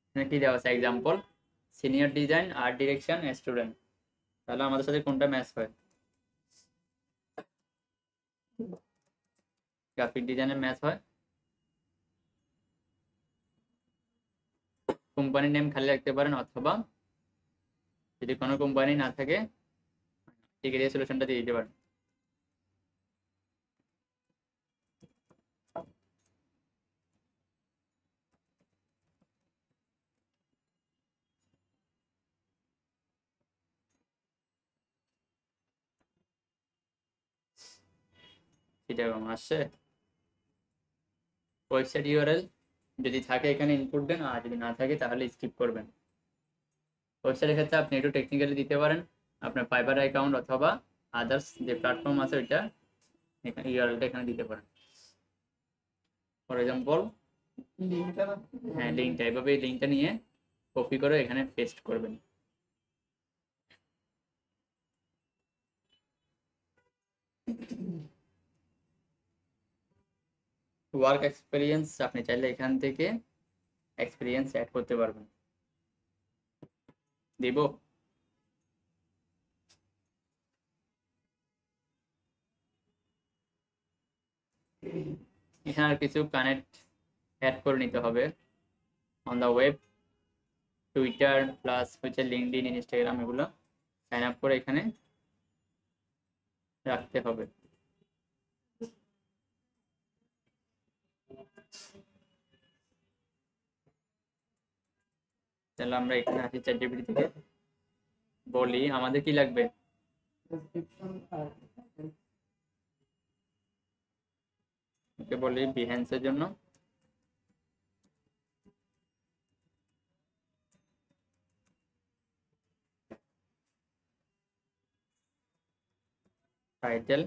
এখানে কি দেওয়া আছে, example senior design, art direction, student. তাহলে আমাদের সাথে কোনটা ম্যাচ হয়? গ্রাফিক ডিজাইনের ম্যাচ হয়। কোম্পানির নেম খালি রাখতে পারেন, অথবা যদি কোনো কোম্পানি না থাকে টিকেরিয়া সলিউশনটা দিয়ে দিতে পারেন। চিটাগং আসছে। ওয়েবসাইট ইউআরএল যদি থাকে এখানে ইনপুট দেন, আর যদি না থাকে তাহলে স্কিপ করবেন। ওয়েবসাইটের ক্ষেত্রে আপনি একটু টেকনিক্যালি দিতে পারেন, আপনার ফাইবার অ্যাকাউন্ট অথবা আদার্স যে প্ল্যাটফর্ম আছে ওইটা এখানে ইউআরএলটা এখানে দিতে পারেন। ফর এক্সাম্পল লিঙ্কটা হ্যাঁ, লিঙ্কটা এভাবে লিঙ্কটা নিয়ে কপি করে এখানে পেস্ট করবেন। ওয়ার্ক এক্সপিরিয়েন্স আপনি চাইলে এখান থেকে এক্সপিরিয়েন্স অ্যাড করতে পারবেন। দিব এখানে আর কিছু কানেক্ট অ্যাড করে নিতে হবে on the web, Twitter plus হচ্ছে লিঙ্কডইন, ইনস্টাগ্রাম, এগুলো সাইন আপ করে এখানে রাখতে হবে। তাহলে আমরা এখানে আসি চ্যাটজিপিটি থেকে, বলি আমাদের কি লাগবে। ডেসক্রিপশন আর ওকে বলি বিহেন্সের জন্য টাইটেল,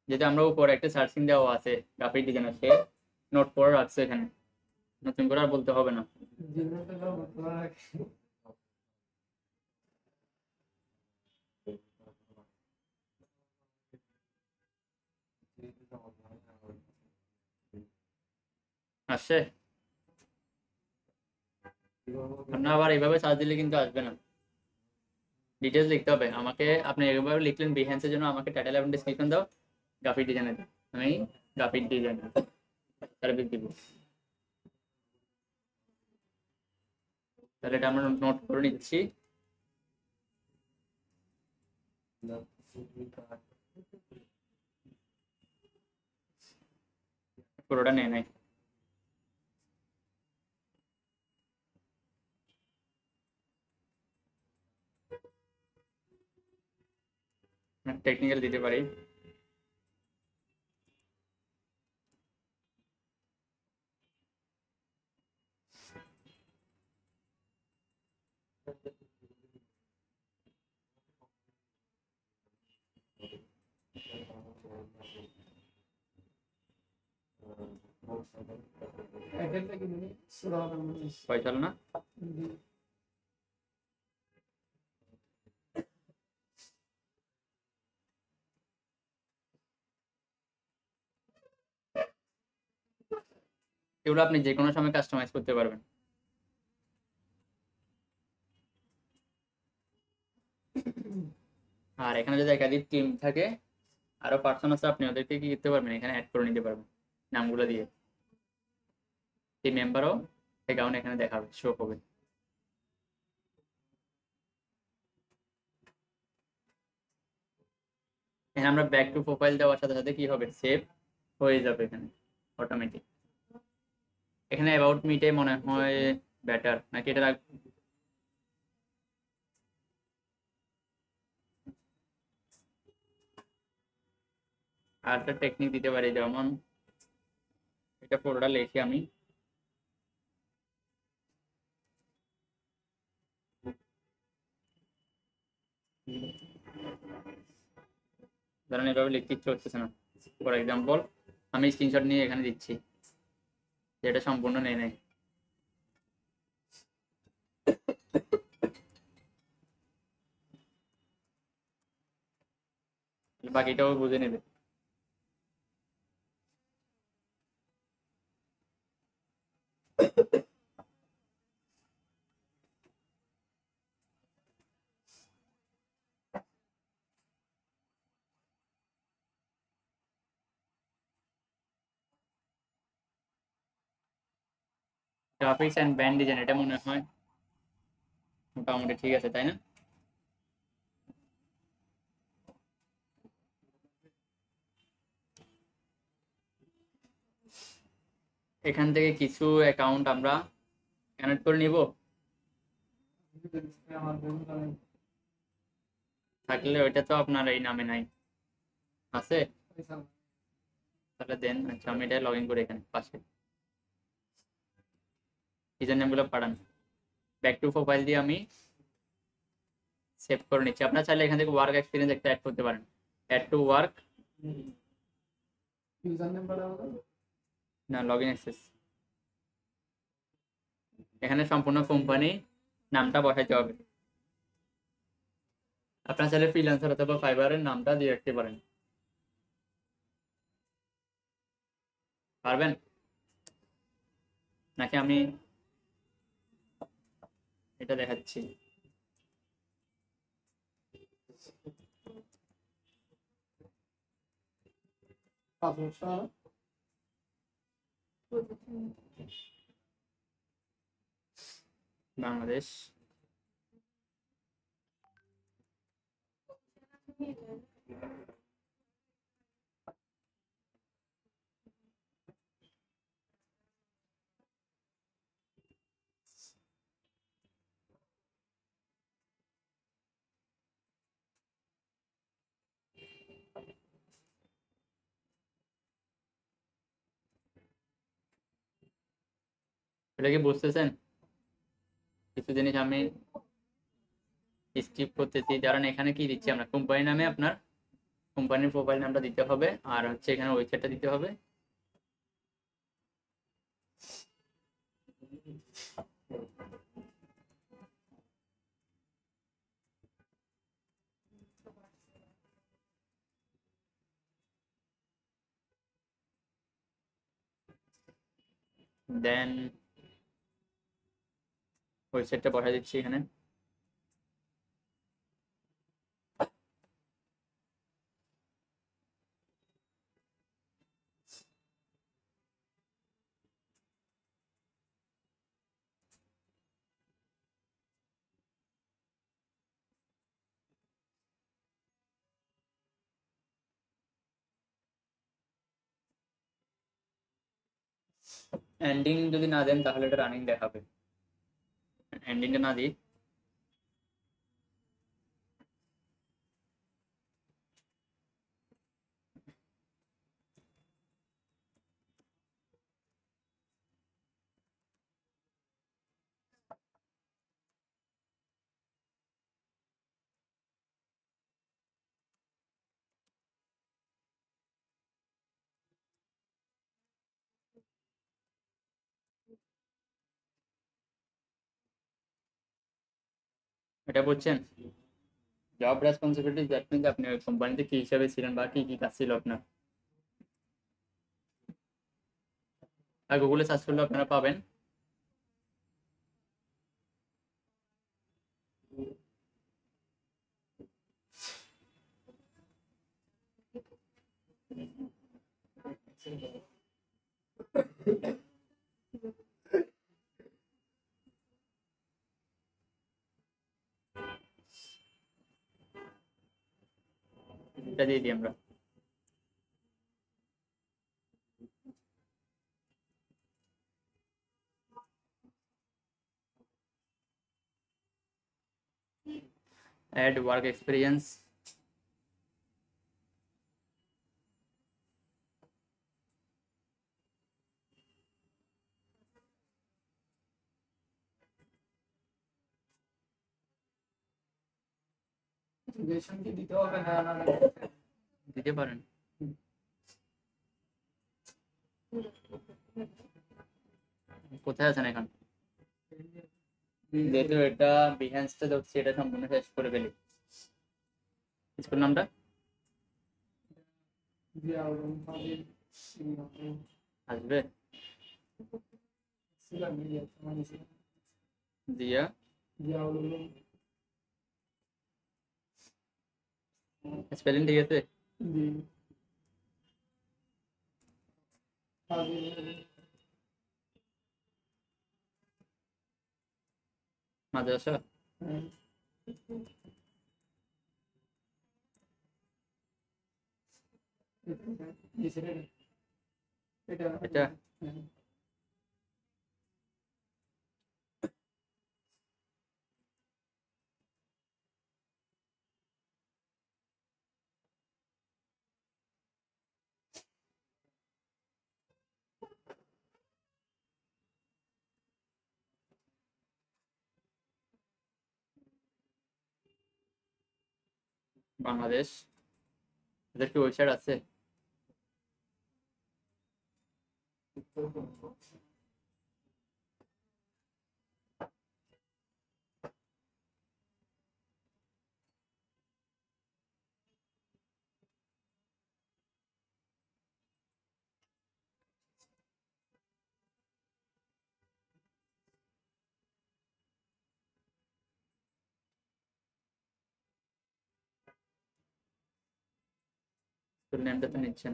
যেটা আমরা উপরে একটা সার্চিং দেওয়া আছে গ্রাফিক ডিজাইনার, সে নোট করে রাখছে এখানে, নতুন করে আর বলতে হবে না। জিমেলটা দাও তোমার আসছে, আপনার আবার এইভাবে সার্চ দিলে কিন্তু আসবে না, ডিটেলস লিখতে হবে আমাকে। আপনি এইভাবে লিখলেন বিহেন্সের জন্য, আমাকে টাইটেল এবং ডেসক্রিপশন দাও গ্রাফিক ডিজাইনার, আমি গ্রাফিক ডিজাইনার সার্ভিস দিব। তাহলে এটা আমরা নোট করে নিচ্ছি। পুরোটা নেই নাই, টেকনিক্যাল দিতে পারি। টাইটেলটা কি মানে সুরা পয়সা না এগুলো আপনি যে কোনো সময় কাস্টমাইজ করতে পারবেন। আর এখানে যদি একাধিক টিম থাকে, আরো পার্সন আছে, আপনি ওদেরকে কি করতে পারবেন, এখানে অ্যাড করে নিতে পারবেন নামগুলো দিয়ে। টিম মেম্বারও অ্যাকাউন্ট এখানে দেখাবে, শো হবে। এখানে আমরা ব্যাক টু প্রোফাইল দেওয়ার সাথে সাথে কি হবে, সেভ হয়ে যাবে এখানে অটোমেটিক। এখানে অ্যাবাউট মিটে মনে হয় বেটার নাকি এটা আর একটা টেকনিক দিতে পারি, যেমন এটা পুরোটা লিখি আমি, ধরেন এভাবে লিখতে ইচ্ছে হচ্ছে না, ফর এক্সাম্পল আমি স্ক্রিনশট নিয়ে এখানে দিচ্ছি, যেটা সম্পূর্ণ নেই নাই। বাকিটাও বুঝে নেবে। গ্রাফিক্স অ্যান্ড ব্যান্ড ডিজাইন, এটা মনে হয় মোটামুটি ঠিক আছে, তাই না? এখান থেকে কিছু অ্যাকাউন্ট আমরা কানেক্ট করে নিব, আমার বন্ধু আমি থাকলে ওইটা তো আপনার এই নামে নাই, আছে? পয়সা তাহলে দেন, আচ্ছা আমি এটা লগ ইন করি এখানে পাশে, ইউজার নেমগুলো পাঠান, ব্যাক টু প্রোফাইল দিয়ে আমি সেভ করে নিচ্ছি। আপনারা চাইলে এখান থেকে ওয়ার্ক এক্সপিরিয়েন্স একটা অ্যাড করতে পারেন, add to work, user name পাঠাবো না লগ ইন অ্যাক্সেস, এখানে সম্পূর্ণ কোম্পানি নামটা বসাইতে হবে। আপনারা চাইলে ফ্রিল্যান্সার অথবা ফাইবারের নামটা দিয়ে রাখতে পারেন, পারবেন নাকি আমি এটা দেখাচ্ছি? পাসওয়ার্ডটা বাংলাদেশ, এটা কি বুঝতেছেন? কিছু জিনিস আমি স্কিপ করতেছি, কারণ এখানে কি দিচ্ছি আমরা, কোম্পানি নামে আপনার কোম্পানির প্রোফাইল নামটা দিতে হবে, আর হচ্ছে এখানে ওয়েবসাইটটা দিতে হবে। দেন ওয়েবসাইটটা বসাই দিচ্ছি এখানে। এন্ডিং যদি না দেন তাহলে এটা রানিং দেখাবে, এন্ডিংটা না দিই। এটা বুঝছেন? জব রেসপন্সিবিলিটি, দ্যাট মিনস আপনি ওই কোম্পানিতে কি হিসাবে ছিলেন বা কি কি কাজ ছিল আপনার। আর গুগলে সার্চ করলে আপনারা পাবেন। এটা দিয়ে দিই আমরা। অ্যাড ওয়ার্ক এক্সপিরিয়েন্স, ডুরেশন কি দিতে হবে না না দিতে পারেন। কোথায় আছেন এখন? যেহেতু এটা বিহ্যান্সটা ধরছি, এটা সম্পূর্ণ শেষ করে ফেলি। স্কুল নামটা জিয়াউল আসবে, ছিলাম মিডিয়া মানে দিয়া জিয়াউল স্পেলিং ঠিক আছে? জি ফাজিল মাদ্রাসা হ্যাঁ। এটা এটা এটা হ্যাঁ। বাংলাদেশ, এদের কি ওয়েবসাইট আছে? তোর নেমটা তো নিচ্ছেন।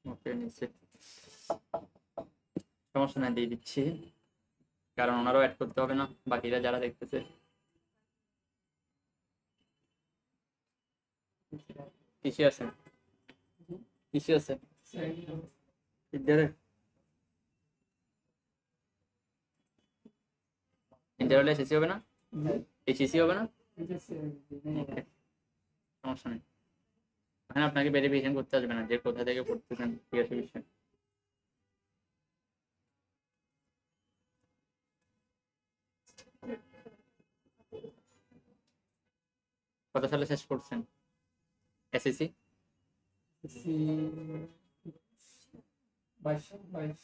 ওকে, নিচ্ছে, সমস্যা নাই, দিয়ে দিচ্ছি, কারণ ওনারও অ্যাড করতে হবে না, বাকিরা যারা দেখতেছে। কিসে আছে, কিসে আছে ইন্টারে? ইন্টার হলে এসএসসি হবে না? এইচএসসি হবে না? ওকে, সমস্যা নেই। এখানে আপনাকে ভেরিফিকেশন করতে আসবে না যে কোথা থেকে পড়তেছেন, ঠিক আছে বিষয়। কত সালে শেষ করছেন এসএসসি? 22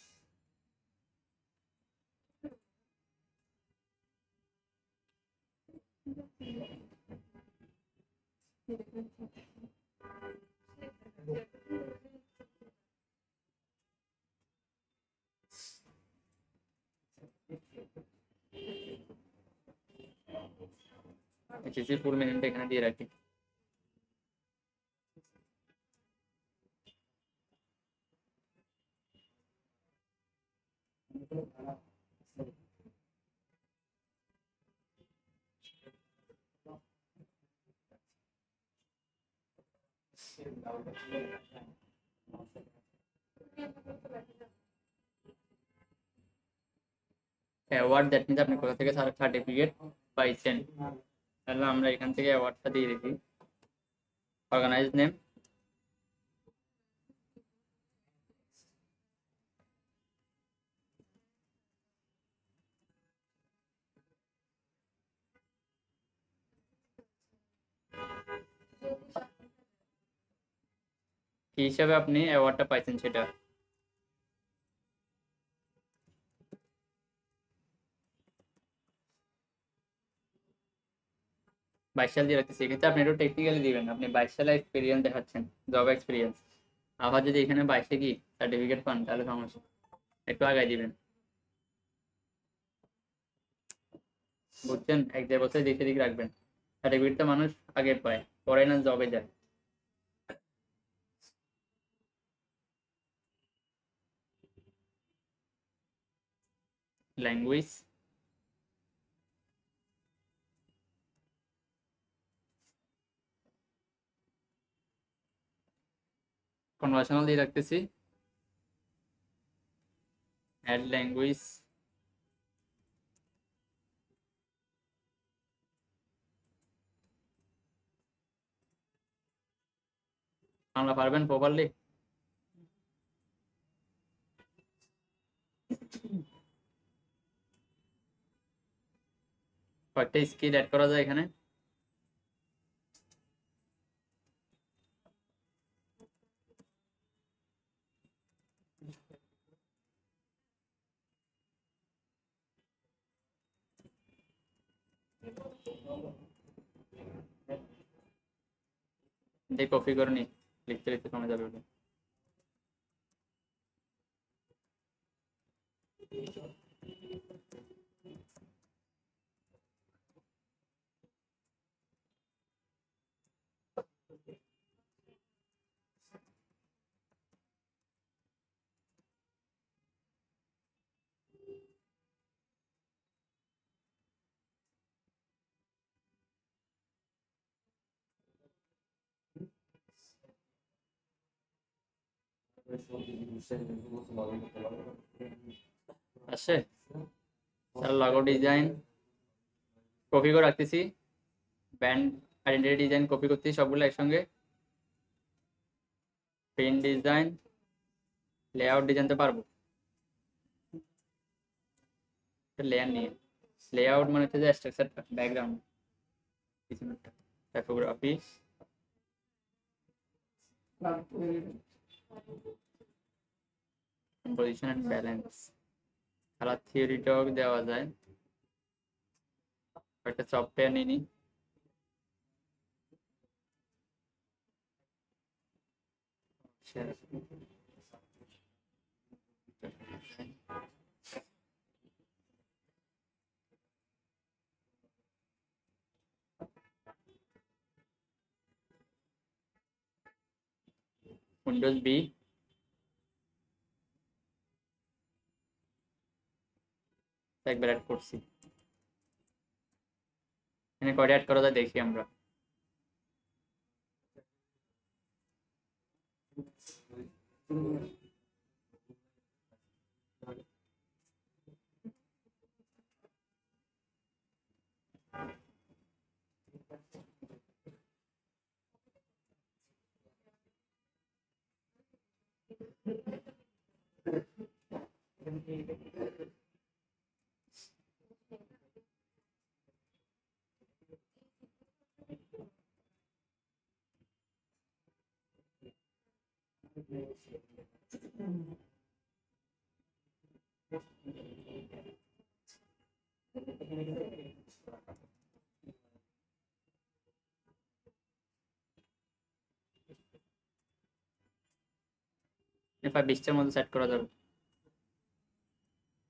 এইচএসসি ফুল মিনিটটা এখানে দিয়ে রাখি। অ্যাওয়ার্ড, দ্যাট মিনস আপনি কোথা থেকে সার্টিফিকেট পাইছেন, তাহলে আমরা এখান থেকে অ্যাওয়ার্ডটা দিয়ে দিই। অর্গানাইজ নেম, কি হিসাবে আপনি অ্যাওয়ার্ডটা পাইছেন সেটা। বাইশ সাল দিয়ে রাখতেছি, এক্ষেত্রে আপনি একটু টেকনিক্যালি দিবেন, আপনি 22 সালে এক্সপিরিয়েন্স দেখাচ্ছেন, জব এক্সপিরিয়েন্স। আবার যদি এখানে 22-এ কি সার্টিফিকেট পান তাহলে সমস্যা, একটু আগায় দিবেন, বুঝছেন? 1-1.5 বছর দিকে দিক রাখবেন, সার্টিফিকেটটা মানুষ আগে পায়, পরে না জবে যায়। ল্যাঙ্গুয়েজ, কনভার্সনাল দিয়ে রাখতেছি, অ্যাড ল্যাঙ্গুয়েজ, বাংলা পারবেন প্রপারলি? কয়েকটা স্কিল অ্যাড করা যায় এখানে। এই কপি করে নি, লিখতে লিখতে কমে যাবে ওটা। আসছে তাহলে লগো ডিজাইন কপি করে রাখতেছি, ব্যান্ড আইডেন্টিটি ডিজাইন কপি করতেছি সবগুলো একসঙ্গে, প্রিন্ট ডিজাইন, লেআউট ডিজাইন তো পারবো, লেয়ার নিয়ে লেআউট মানে হচ্ছে যে স্ট্রাকচারটা, ব্যাকগ্রাউন্ড, পিছনেরটা, typography, composition and balance, colour থিওরিটাও দেওয়া যায়, একটা সফটওয়্যার নিয়ে নিই, উইন্ডোজ বি, একবার অ্যাড করছি, এখানে কয়টা অ্যাড করা যায় দেখি আমরা। এবার 20টার মধ্যে সেট করা যাবে,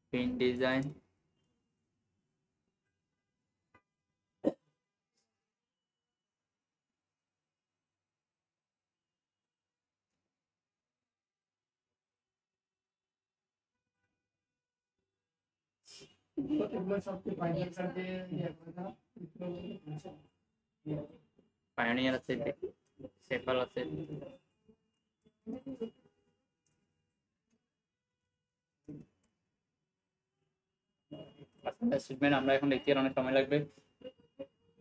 প্রিন্ট ডিজাইন, এগুলো সবকে ফাইনাল কাটে ইয়ে করে দাও। পায়োনিয়ার আছে, সেফাল আছে, স্টেটমেন্ট আমরা এখন লিখতে অনেক সময় লাগবে,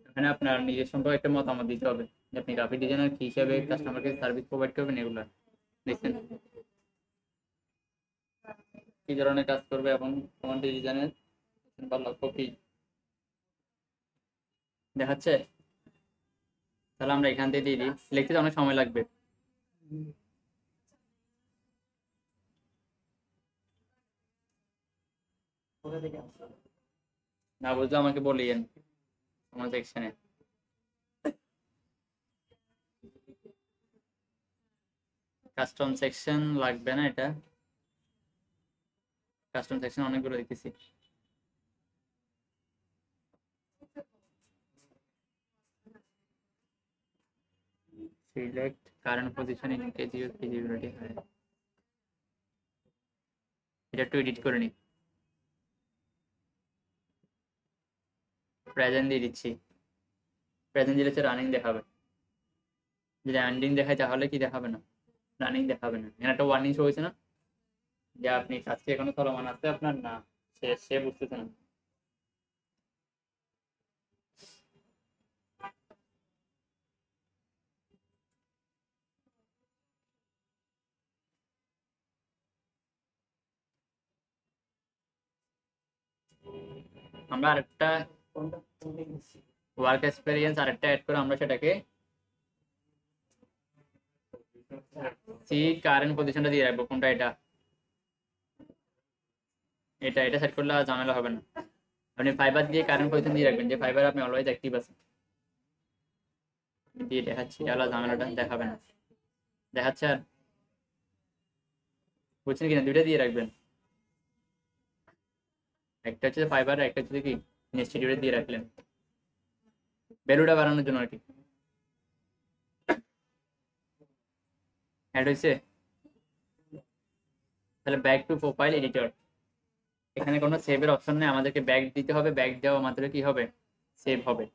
এখানে আপনার নিজের সম্পর্কে একটা মতামত দিতে হবে যে আপনি গ্রাফিক ডিজাইনার কি হিসাবে কাস্টমারকে সার্ভিস প্রোভাইড করবেন, এগুলো লিখছেন কি ধরনের কাজ করবে এবং তোমার ডিজাইনের বা লক্ষ্য কি দেখাচ্ছে, তাহলে আমরা এখান থেকে দিয়ে দিই, লিখতে অনেক সময় লাগবে। না বুঝলে আমাকে বলিয়েন আমার সেকশনে। কাস্টম সেকশন লাগবে না, এটা কাস্টম সেকশন অনেকগুলো দেখতেছি, select current position in KG of feasibility, এটা একটু এডিট করে নিই, প্রেজেন্ট দিয়ে দিচ্ছি, প্রেজেন্ট দিলে হচ্ছে রানিং দেখাবে, যদি রানিং দেখায় তাহলে কি দেখাবে না, রানিং দেখাবে না, এখানে একটা ওয়ার্নিং শো হয়েছে না যে আপনি কাজটি এখনো চলমান আছে আপনার, না সে বুঝতেছে না। আমরা আরেকটা ওয়ার্ক এক্সপেরিয়েন্স আরেকটা অ্যাড করে আমরা সেটাকে সি কারেন্ট পজিশনটা দিয়ে রাখবো, কোনটা এটা, এটা সেট করলে ঝামেলা হবে না, আপনি ফাইবার দিয়ে কারেন্ট পজিশন দিয়ে রাখবেন, যে ফাইবার আপনি অলওয়েজ অ্যাক্টিভ আছেন দিয়ে দেখাচ্ছি, তাহলে ঝামেলাটা দেখাবে না, দেখাচ্ছে আর বুঝছেন কিনা, দুইটা দিয়ে রাখবেন, একটা হচ্ছে ফাইবার, একটা হচ্ছে কি ইনস্টিটিউটে দিয়ে রাখলেন ভ্যালুটা বাড়ানোর জন্য আর কি। অ্যাড হয়েছে, তাহলে ব্যাক টু প্রোফাইল এডিটর, এখানে কোনো সেভের অপশন নেই, আমাদেরকে ব্যাক দিতে হবে, ব্যাক দেওয়া মাত্র কি হবে, সেভ হবে।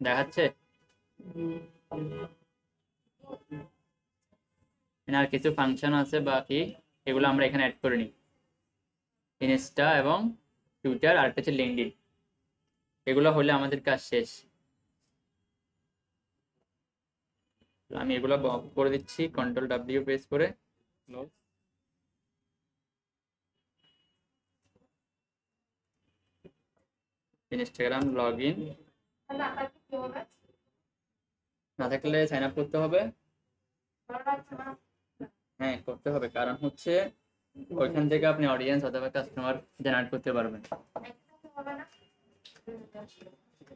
দেখাচ্ছে আর কিছু ফাংশন আছে বাকি, এগুলো আমরা এখানে অ্যাড করে নিই। ইনস্টা এবং টুইটার আর একটা হচ্ছে লিঙ্কডইন, এগুলো হলে আমাদের কাজ শেষ। আমি এগুলো করে দিচ্ছি, Ctrl+W প্রেস করে ক্লোজ। ইনস্টাগ্রাম লগ ইন না থাকলে সাইন আপ করতে হবে। হ্যাঁ করতে হবে, কারণ হচ্ছে ওইখান থেকে আপনি অডিয়েন্স অথবা কাস্টমার জেনারেট করতে পারবেন।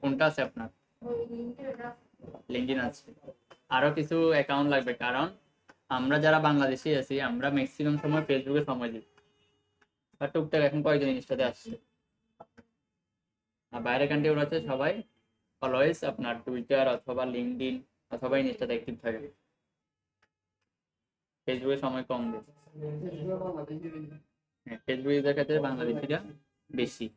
কোনটা আছে আপনার? লিঙ্কডইন আছে। আরো কিছু অ্যাকাউন্ট লাগবে, কারণ আমরা যারা বাংলাদেশি আছি আমরা ম্যাক্সিমাম সময় ফেসবুকে সময় দিই, আর টুকটাক এখন কয়েকজন ইনস্টাতে আসছে। আর বাইরের কান্ট্রি ওরা আছে সবাই অলওয়েজ আপনার টুইটার অথবা লিঙ্কডইন অথবা ইনস্টাতে অ্যাক্টিভ থাকে, ফেসবুকে সময় কম দেয়। হ্যাঁ ফেসবুক ইউজার ক্ষেত্রে বাংলাদেশিরা বেশি।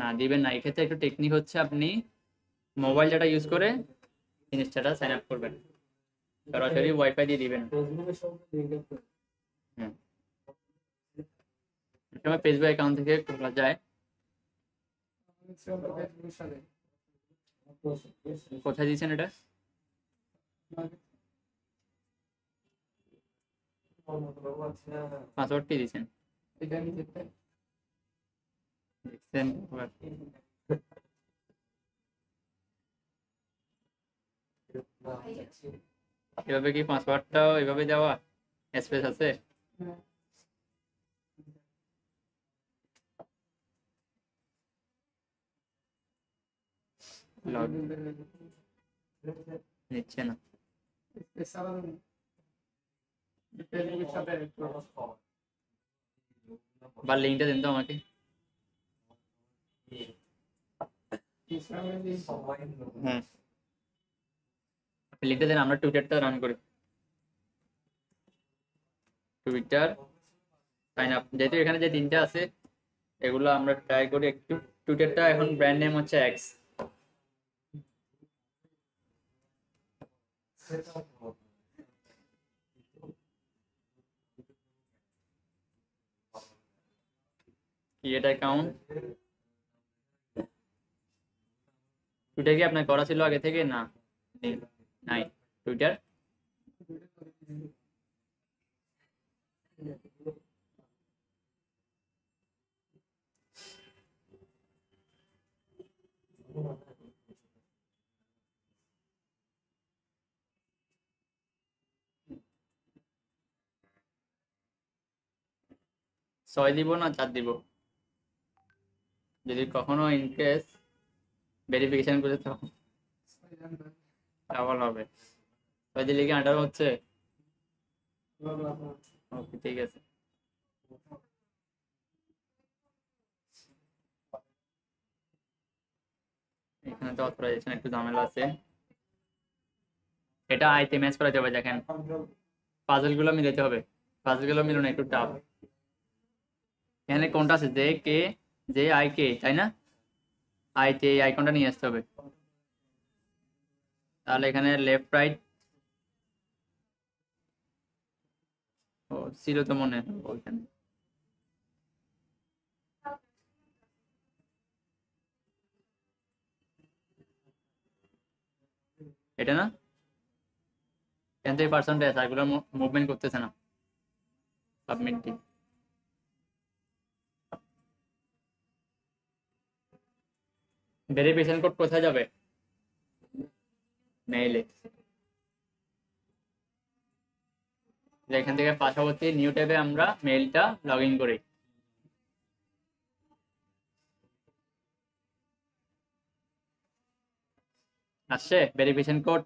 না দিবেন না, এক্ষেত্রে একটু টেকনিক হচ্ছে আপনি মোবাইল ডাটা ইউজ করে ইনস্টাটা সাইন আপ করবেন, সরাসরি ওয়াইফাই দিয়ে দিবেন। হ্যাঁ সময় ফেসবুক অ্যাকাউন্ট থেকে খোলা যায়। কোথায় দিয়েছেন এটা? পাসওয়ার্ড কি দিয়েছেন দেখছেন? এভাবে কি পাসওয়ার্ডটাও এভাবে দেওয়া স্পেস আছে? নিচ্ছে না। বা লিঙ্কটা দিন তো আমাকে। হ্যাঁ লিঙ্কটা দেন, আমরা টুইটারটা রান করি। টুইটার সাইন আপ, যেহেতু এখানে যে তিনটা আছে এগুলো আমরা ট্রাই করি একটু। টুইটারটা এখন ব্র্যান্ড নেম হচ্ছে এক্স। ক্রিয়েট অ্যাকাউন্ট, টুইটার কি আপনার করা ছিল আগে থেকে? না নাই টুইটার। ছয় দিব না 4 দিব? যদি কখনো ইনকেস ভেরিফিকেশন করে তখন ডাবল হবে। 6 দিলে কি 18 হচ্ছে? ওকে ঠিক আছে। এখানে তো অথরাইজেশন একটু ঝামেলা আছে, এটা আইতে ম্যাচ করাতে হবে। দেখেন পাজল গুলো মিলাতে হবে, পাজল গুলো মিলানো একটু টাফ। এখানে কোনটা আছে? J K, J I K, তাই না? আইতে এই আইকনটা নিয়ে আসতে হবে। তাহলে এখানে লেফট রাইট ও ছিল তো মনে হয় ওইখানে। এটা না, এখান থেকে পার্সেন্টেজ আছে, এগুলো মুভমেন্ট করতেছে না। Submit the. ভেরিফিকেশন কোড কোথায় যাবে? মেইলে। এখান থেকে পাশাপাশি নিউ ট্যাবে আমরা মেইলটা লগ ইন করি। আসছে ভেরিফিকেশন কোড?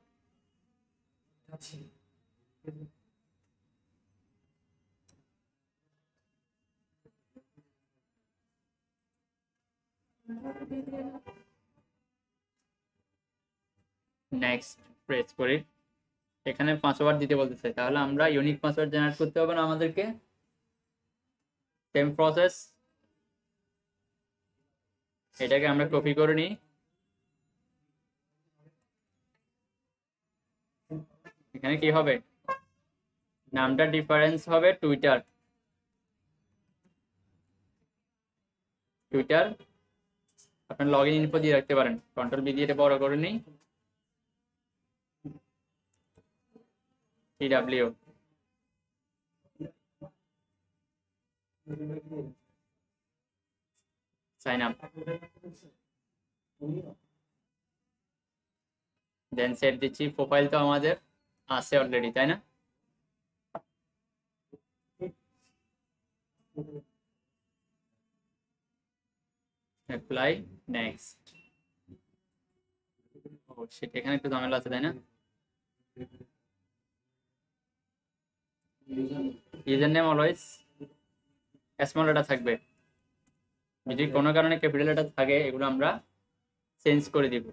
নেক্সট প্রেস করি। এখানে পাসওয়ার্ড দিতে বলতেছে, তাহলে আমরা ইউনিক পাসওয়ার্ড জেনারেট করতে হবে না আমাদেরকে? সেম প্রসেস, এটাকে আমরা কপি করে নিই, এখানে কি হবে, নামটা ডিফারেন্স হবে টুইটার, টুইটার আপনার লগ ইন ইনফো দিয়ে রাখতে পারেন। কন্ট্রোল বি দিয়ে এটা বড় করে নিই, TW সাইন আপ, দেন সেট দিচ্ছি। প্রোফাইল তো আমাদের আছে অলরেডি, তাই না? Apply, next. ও সেটা এখানে একটু ঝামেলা আছে, তাই না? User name always small letter থাকবে, যদি কোনো কারণে ক্যাপিটাল লেটার থাকে এগুলো আমরা চেঞ্জ করে দিব।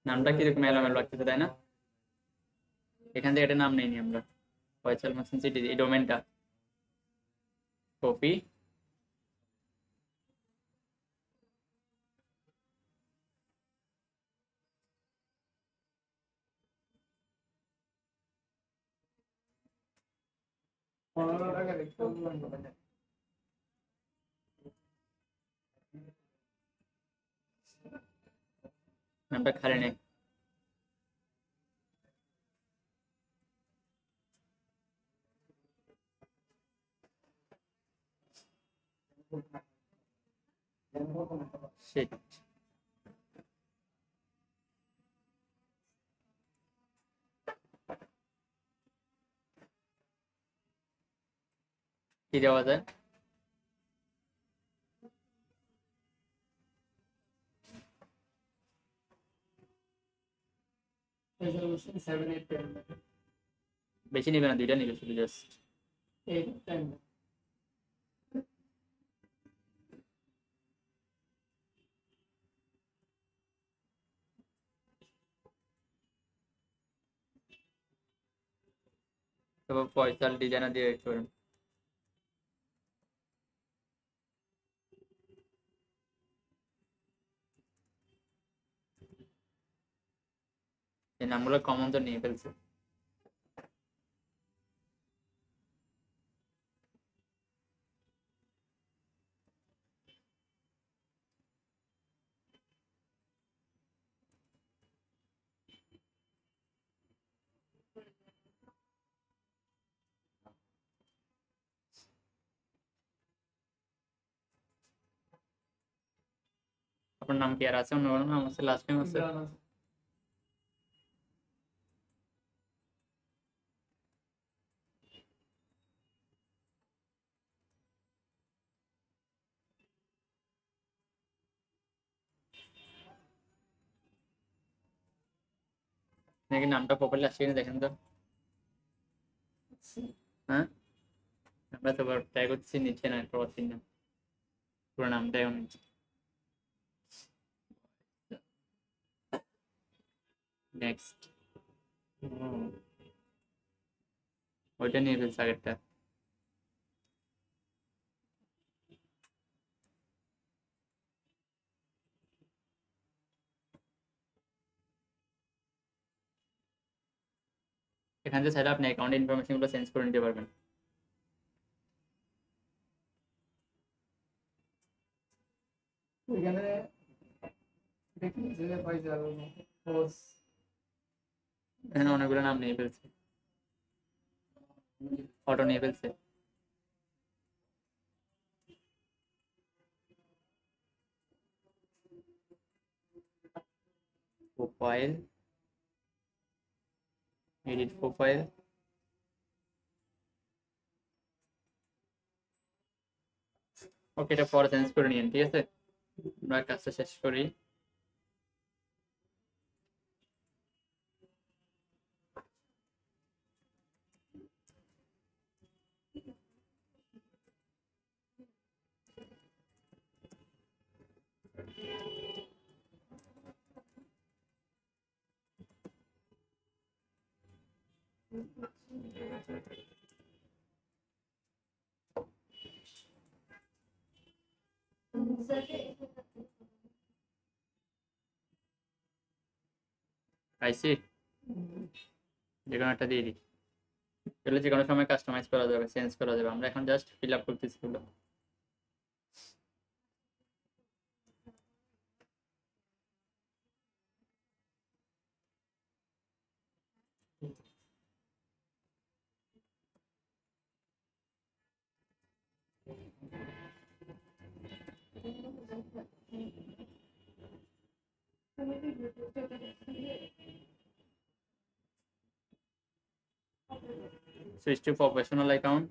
নামটা কিরকম এলোমেলো লাগতেছে, তাই না? এখান থেকে এটা নাম নেইনি আমরা, ফয়সাল মোহসিন সিটি, এই ডোমেনটা কপি, নামটা খালি নেই। Shit. কি দেওয়া যায়? বেশি নিবে না, দুইটা নিবে শুধু, জাস্ট তারপর ফয়সাল ডিজাইনার দিয়ে রাখতে পারেন। এই নামগুলো কমন তো নিয়ে ফেলছে। আপনার নাম কি আর আছে? অন্য কোনো নাম আছে? লাস্ট টাইম আছে? নাকি নামটা প্রপারলি আসছে কিনা দেখেন তো। হ্যাঁ, আমরা তো ট্রাই করতেছি, নিচ্ছে না, পাচ্ছি না পুরো নামটাই নিচ্ছে। নেক্সট, ওইটা নিয়ে ফেলছে আগেরটা। এখান থেকে চাইলে আপনি অ্যাকাউন্ট ইনফরমেশন গুলো চেঞ্জ করে নিতে পারবেন। এখানে দেখি যে ফয়সাল পোস্ট এখানে অনেকগুলো নাম নিয়ে ফেলছে, ফটো নিয়ে ফেলছে। প্রোফাইল, এডিট প্রোফাইল, ওকে এটা পরে চেঞ্জ করে নিন, ঠিক আছে? আমরা কাজটা শেষ করি। আইসি যে কোনো একটা দিয়ে দিই, এগুলো যে কোনো সময় কাস্টমাইজ করা যাবে, চেঞ্জ করা যাবে। আমরা এখন জাস্ট ফিল আপ করতেছি এগুলো। Switch to professional account.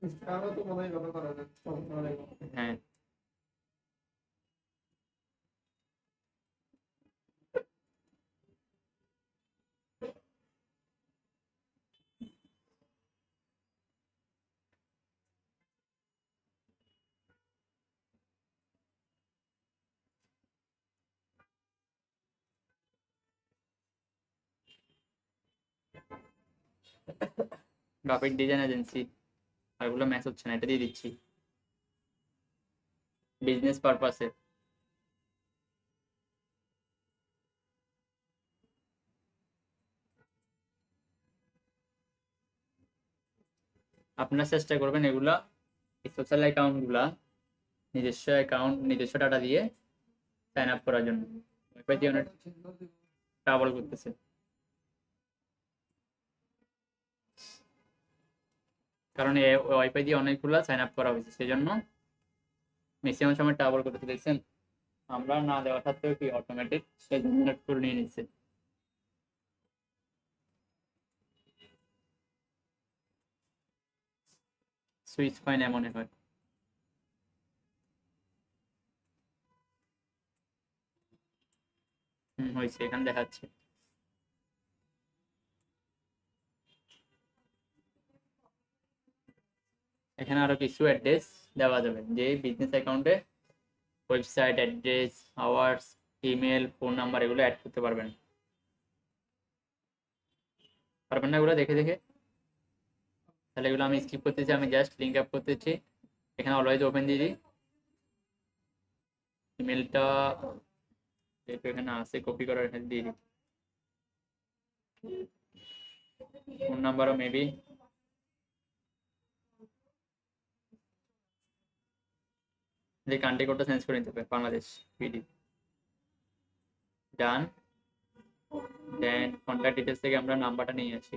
ইনস্টাগ্রামে তো মনে হয় ভালো করা যায়, প্রফেশনাল অ্যাকাউন্ট। হ্যাঁ, গ্রাফিক ডিজাইন এজেন্সি, আর এগুলো ম্যাচ হচ্ছে না, এটা দিয়ে দিচ্ছি বিজনেস পারপাসে। আপনারা চেষ্টা করবেন এগুলা সোশ্যাল অ্যাকাউন্টগুলা নিজস্ব অ্যাকাউন্ট নিজস্ব ডাটা দিয়ে সাইন আপ করার জন্য। ওয়াইফাই দিয়ে অনেক ট্রাবল করতেছে। কারণ ওয়াইফাই দিয়ে অনেকগুলা সাইন আপ করা হয়েছে, সেই জন্য ম্যাক্সিমাম সময় ট্রাবল করতেছে। দেখছেন আমরা না দেওয়া সত্ত্বেও কি অটোমেটিক সেই জেনারেট করে নিয়ে নিচ্ছে। সুইচ কয়েন এমন হয়। হয়েছে, এখানে দেখাচ্ছে। এখানে আরো কিছু অ্যাড্রেস দেওয়া যাবে, যে বিজনেস অ্যাকাউন্টে website address, hours, email, phone number এগুলো অ্যাড করতে পারবেন। পারবেন না এগুলো দেখে দেখে? তাহলে এগুলো আমি স্কিপ করতেছি, আমি জাস্ট লিঙ্ক আপ করতেছি। এখানে অলওয়েজ ওপেন দিয়ে দিই। ইমেলটা যেহেতু এখানে আছে কপি করার, এখানে দিয়ে দিই। ফোন নাম্বারও মেবি যে কান্ট্রি কোডটা চেঞ্জ করে নিতে হবে, বাংলাদেশ পিডি। ডান। দেন কন্ট্যাক্ট ডিটেলস থেকে আমরা নাম্বারটা নিয়ে আসি,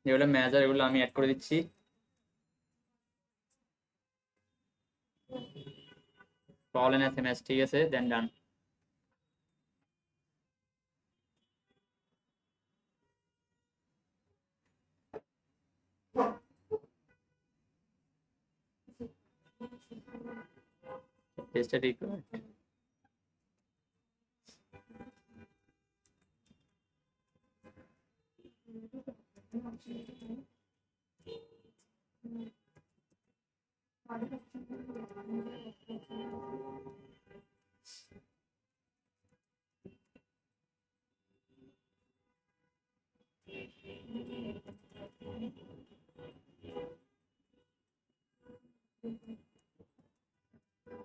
যেগুলো ম্যানেজার এগুলো আমি অ্যাড করে দিচ্ছি। কল এন্ড এসএমএস, ঠিক আছে, দেন ডান। Tested required.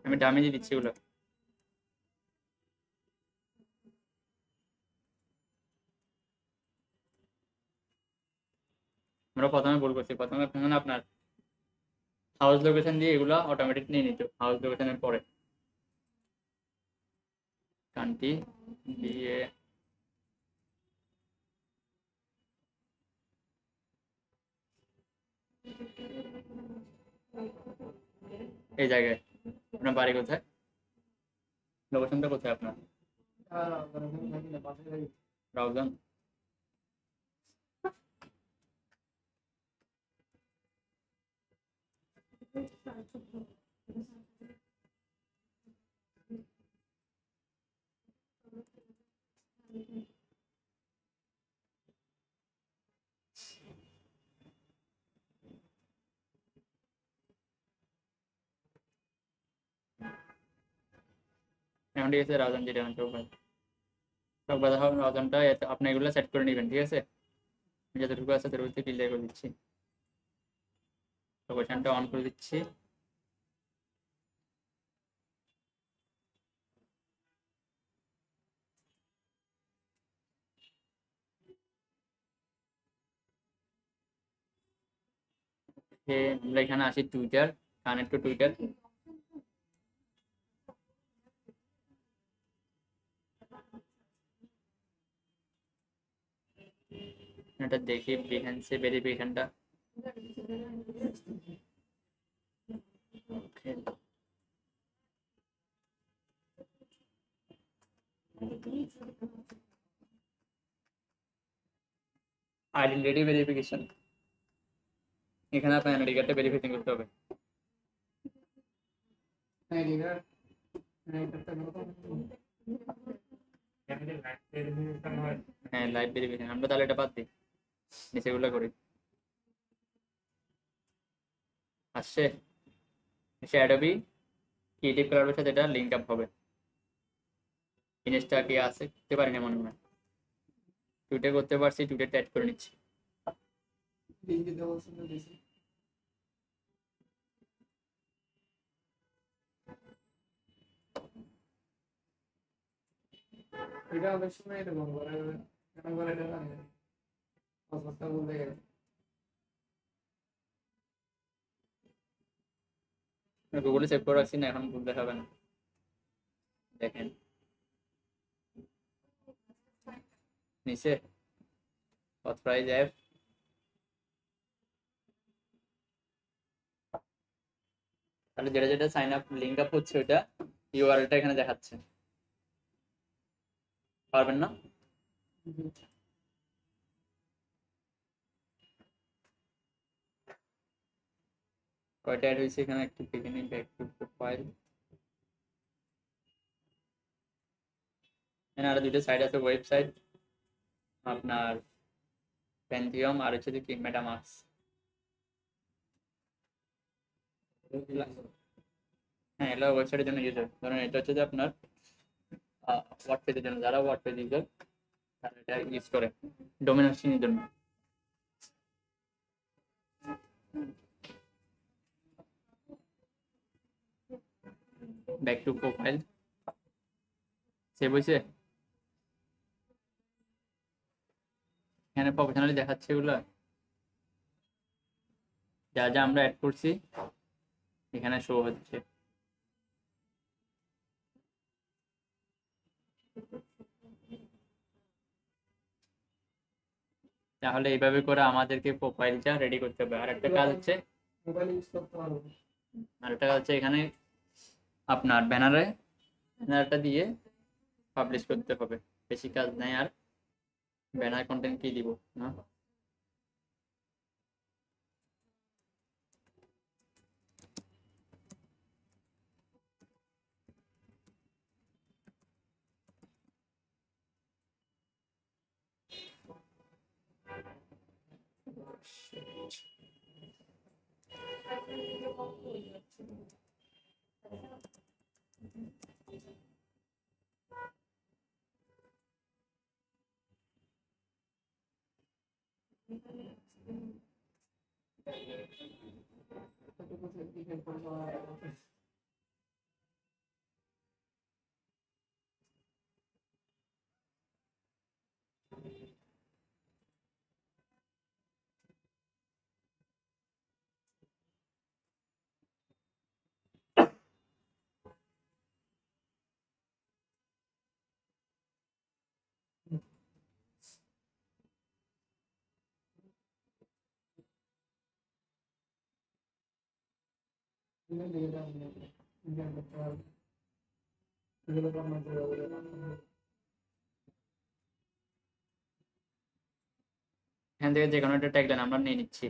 আমি ডামেজে দিচ্ছি এগুলো। আমরা প্রথমে ভুল করছি, প্রথমে আপনার হাউস লোকেশন দিয়ে এগুলো অটোমেটিক নিয়ে নিত, হাউস লোকেশনের পরে কান্ট্রি দিয়ে এই জায়গায়। আপনার বাড়ি কোথায়, লোকেশনটা কোথায় আপনার? রাউজান। এখন ঠিক আছে, রাউজান যেটা চৌবাদ। চৌবাদ রাউজানটা আপনি এগুলো সেট করে নেবেন, ঠিক আছে? যতটুকু আছে তার ভিতরে ক্লিয়ার করে দিচ্ছি। লোকেশনটা অন করে দিচ্ছি। আমরা এখানে আসি টুইটার, কানেক্ট টু টুইটার। এটা দেখি বিহেন্সে ভেরিফিকেশনটা। আইডেন্টিটি ভেরিফিকেশন, এখানে আপনার আইডেন্টি কার্ডটা ভেরিফিকেশন করতে হবে। আইডি কার্ড করতে হ্যাঁ, লাইভ ভেরিফিকেশন। আমরা তাহলে এটা বাদ দিই, নিচেগুলো করি। আসছে অ্যাডোবি ক্রিয়েটিভ ক্লাউডের সাথে এটা লিঙ্ক আপ হবে। ইনস্টা কি আছে করতে পারি না মনে হয়, টুইটার করতে পারছি, টুইটারটা অ্যাড করে নিচ্ছি। লিংক দিতে বলছেন তো দিছি। এটা অনেক সময় এরকম করে, কেন করে এটা জানি না, পাসওয়ার্ডটা বলতে গেলে গুগলে সেভ করে রাখছি না, এখন ভুল দেখাবে না। দেখেন নিচে অথরাইজ অ্যাপ, তাহলে যেটা যেটা সাইন আপ লিঙ্ক আপ হচ্ছে ওইটা ইউআরএলটা এখানে দেখাচ্ছে। পারবেন না? কয়টা অ্যাড হয়েছে এখানে একটু দেখে নিন। ব্যাক টু প্রোফাইল, এখানে আরো দুটো সাইট আছে, ওয়েবসাইট আপনার প্যান্থিয়ম আর হচ্ছে কি মেটামাক্স। হ্যাঁ, এটা ওয়েবসাইটের জন্য ইউজ হয়। ধরুন এটা হচ্ছে যে আপনার ওয়ার্ডপ্রেসের জন্য, যারা ওয়ার্ডপ্রেস ইউজার তারা এটা ইউজ করে ডোমেন হোস্টিংয়ের জন্য। ব্যাক টু প্রোফাইল, সেভ হয়েছে। এখানে প্রফেশনালি দেখাচ্ছে এগুলো যা যা আমরা অ্যাড করছি, এখানে শো হচ্ছে। তাহলে এইভাবে করে আমাদেরকে প্রোফাইলটা রেডি করতে হবে। আর একটা কাজ হচ্ছে, মোবাইল ইউজ করতে পারবো। আর একটা কাজ হচ্ছে এখানে আপনার ব্যানারটা দিয়ে পাবলিশ করতে হবে। বেশি কাজ নাই। আর ব্যানার কন্টেন্ট কি দিব না, এখান থেকে যে কোনো একটা ট্যাগলাইন আমরা নিয়ে নিচ্ছি।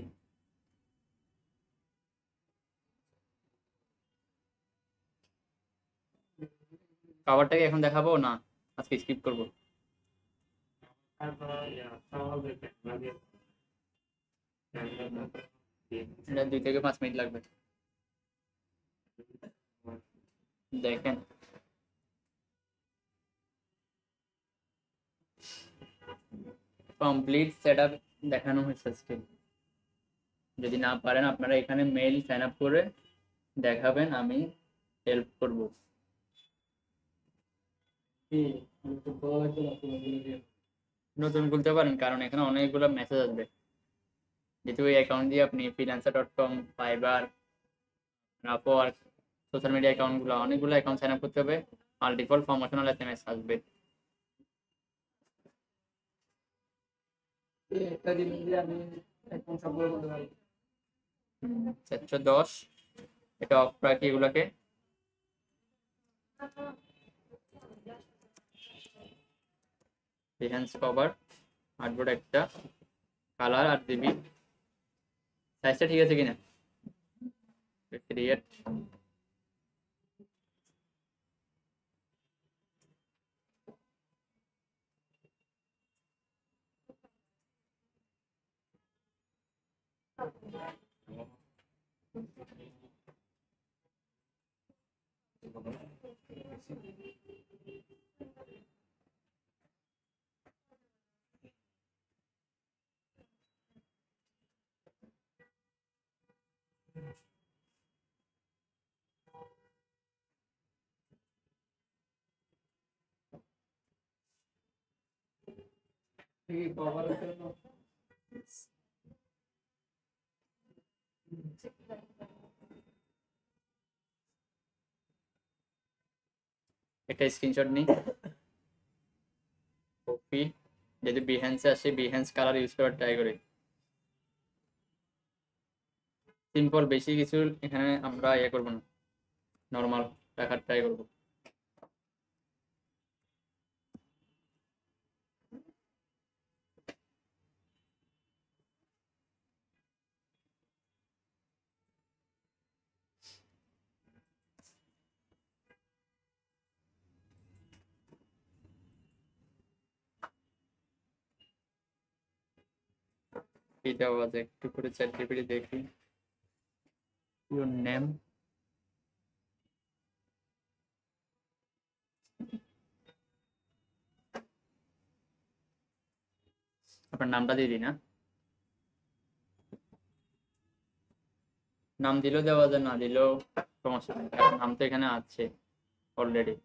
কভারটাকে এখন দেখাবো না, আজকে স্কিপ করবো। এটা 2 থেকে 5 মিনিট লাগবে। দেখেন কমপ্লিট সেটআপ দেখানো হয়েছে আজকে। যদি না পারেন আপনারা এখানে মেইল সাইন আপ করে দেখাবেন, আমি হেল্প করব। কি আমি তো বলা লাগবে না কোনো ভিডিও। নতুন খুলতে পারেন, কারণ এখানে অনেকগুলো মেসেজ আসবে। যেহেতু এই অ্যাকাউন্ট দিয়ে আপনি freelancer.com, Fiverr, Upwork, social media অ্যাকাউন্টগুলো অনেকগুলো অ্যাকাউন্ট সাইন আপ করতে হবে, মাল্টিপল প্রমোশনাল SMS আসবে। একটা জিনিস দিয়ে আমি এখন সম্পর্ক করতে পারি। 410 এটা অফ রাখি এগুলোকে। বিহ্যান্স কভার, আর্টবোর্ড একটা, কালার আর দিবি, সাইজটা ঠিক আছে কিনা, ক্রিয়েট। কি কভার জন্য একটা স্ক্রিনশট নিই, কপি, যদি বিহ্যান্সে আসে বিহ্যান্স কালার ইউজ করার ট্রাই করি। সিম্পল, বেশি কিছু এখানে আমরা ইয়ে করবো না, নর্মাল রাখার ট্রাই করবো। এটা আওয়াজ একটু করে চ্যাট জিপিটি দেখি। ইউর নেম, আপনার নামটা দিয়ে দিই না, নাম দিলেও দেওয়া যায়, না দিলেও সমস্যা নেই, কারণ নাম তো এখানে আছে অলরেডি।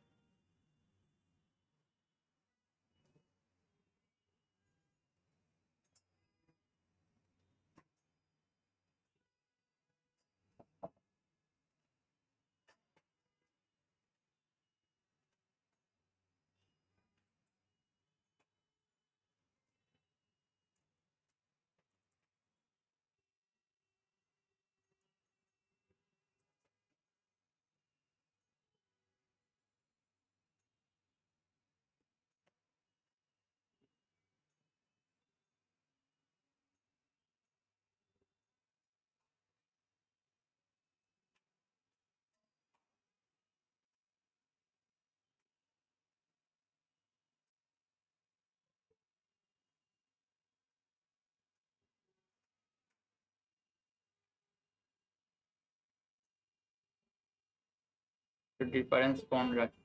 ডিফারেন্স ফন্ট রাখি।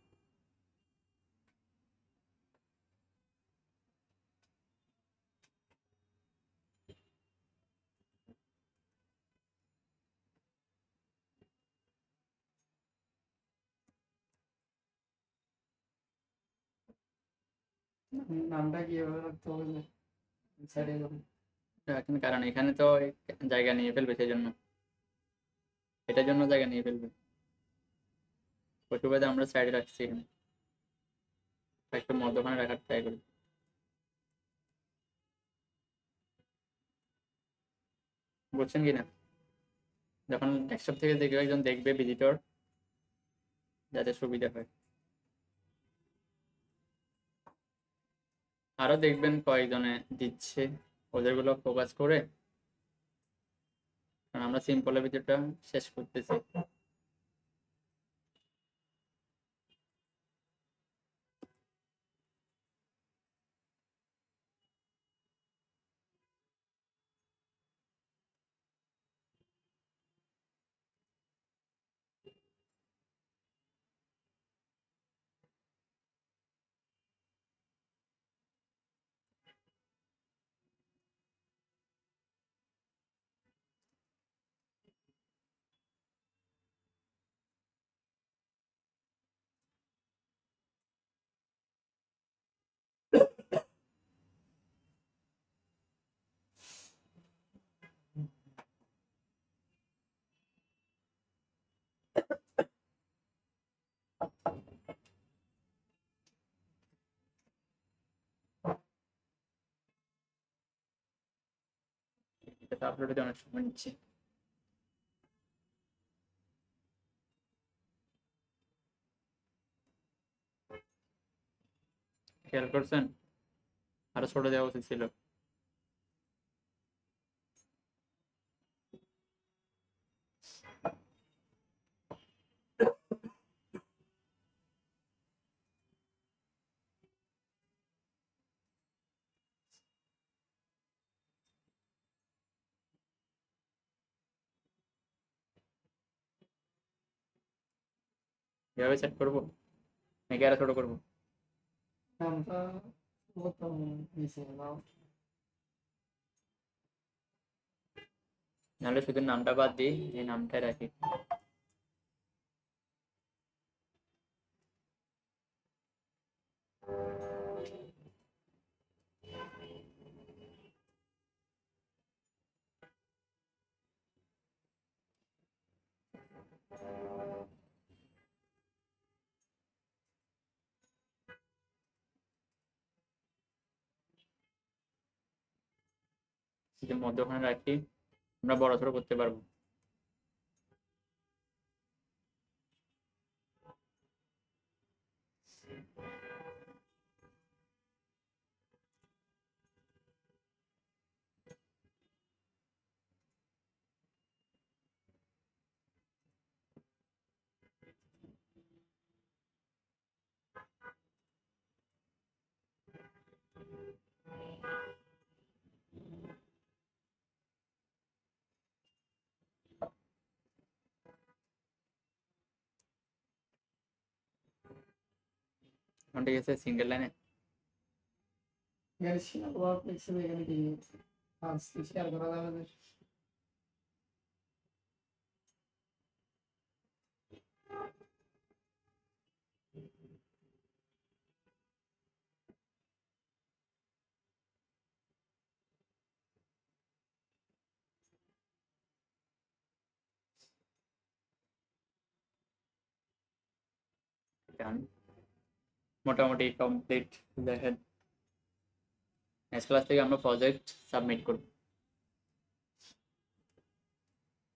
নামটা কিভাবে রাখতে হবে যে সাইডে যাবে। রাখেন, কারণ এখানে তো জায়গা নিয়ে ফেলবে, সেই জন্য এটার জন্য জায়গা নিয়ে ফেলবে, ওই সুবাদে আমরা সাইডে রাখছি এখানে, একটু মধ্যখানে রাখার ট্রাই করি। বুঝছেন কিনা, যখন ডেস্কটপ থেকে দেখবে একজন দেখবে ভিজিটর, যাতে সুবিধা হয়। আরো দেখবেন কয়েকজনে দিচ্ছে, ওদেরগুলো ফোকাস করে, কারণ আমরা সিম্পলের ভিডিওটা শেষ করতেছি। আপলোড হতে অনেক সময় নিচ্ছে। খেয়াল করছেন, আরো ছোট দেওয়া উচিত ছিল। এভাবে সেট করবো নাকি আরো ছোট করবো? নামটা মতো নিচে নাও। নাহলে শুধু নামটা বাদ দিই, এই নামটাই রাখি। যদি মধ্যখানে রাখি আমরা বড় ছোট করতে পারবো। ঠিক আছে, সিঙ্গেল লাইনে এখানে শেয়ার ওয়ার্ক লিখছিল, এখানে কি আজকে শেয়ার করা যাবে না? ডান, মোটামুটি কমপ্লিট। দেখেন নেক্সট ক্লাস থেকে আমরা প্রজেক্ট সাবমিট করব।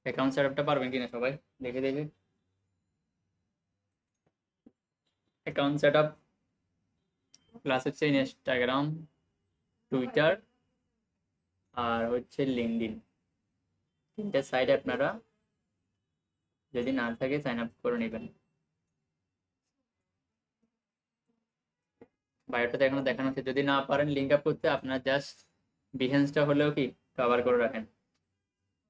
অ্যাকাউন্ট সেটআপটা পারবেন কিনা সবাই দেখে দেখে। অ্যাকাউন্ট সেটআপ ক্লাস হচ্ছে ইনস্টাগ্রাম, টুইটার আর হচ্ছে লিঙ্কডইন, তিনটে সাইট আপনারা যদি না থাকে সাইন আপ করে নেবেন। বায়োটাতে এখনো দেখানো হচ্ছে, যদি না পারেন লিঙ্ক আপ করতে আপনার জাস্ট বিহেন্সটা হলেও কি কভার করে রাখেন,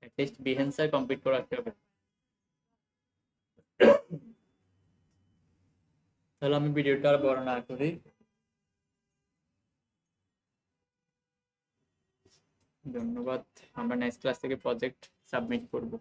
অ্যাটলিস্ট বিহেন্সটা কমপ্লিট করে রাখতে হবে। তাহলে আমি ভিডিওটা আর বড় না করি, ধন্যবাদ। আমরা নেক্সট ক্লাস থেকে প্রজেক্ট সাবমিট করব।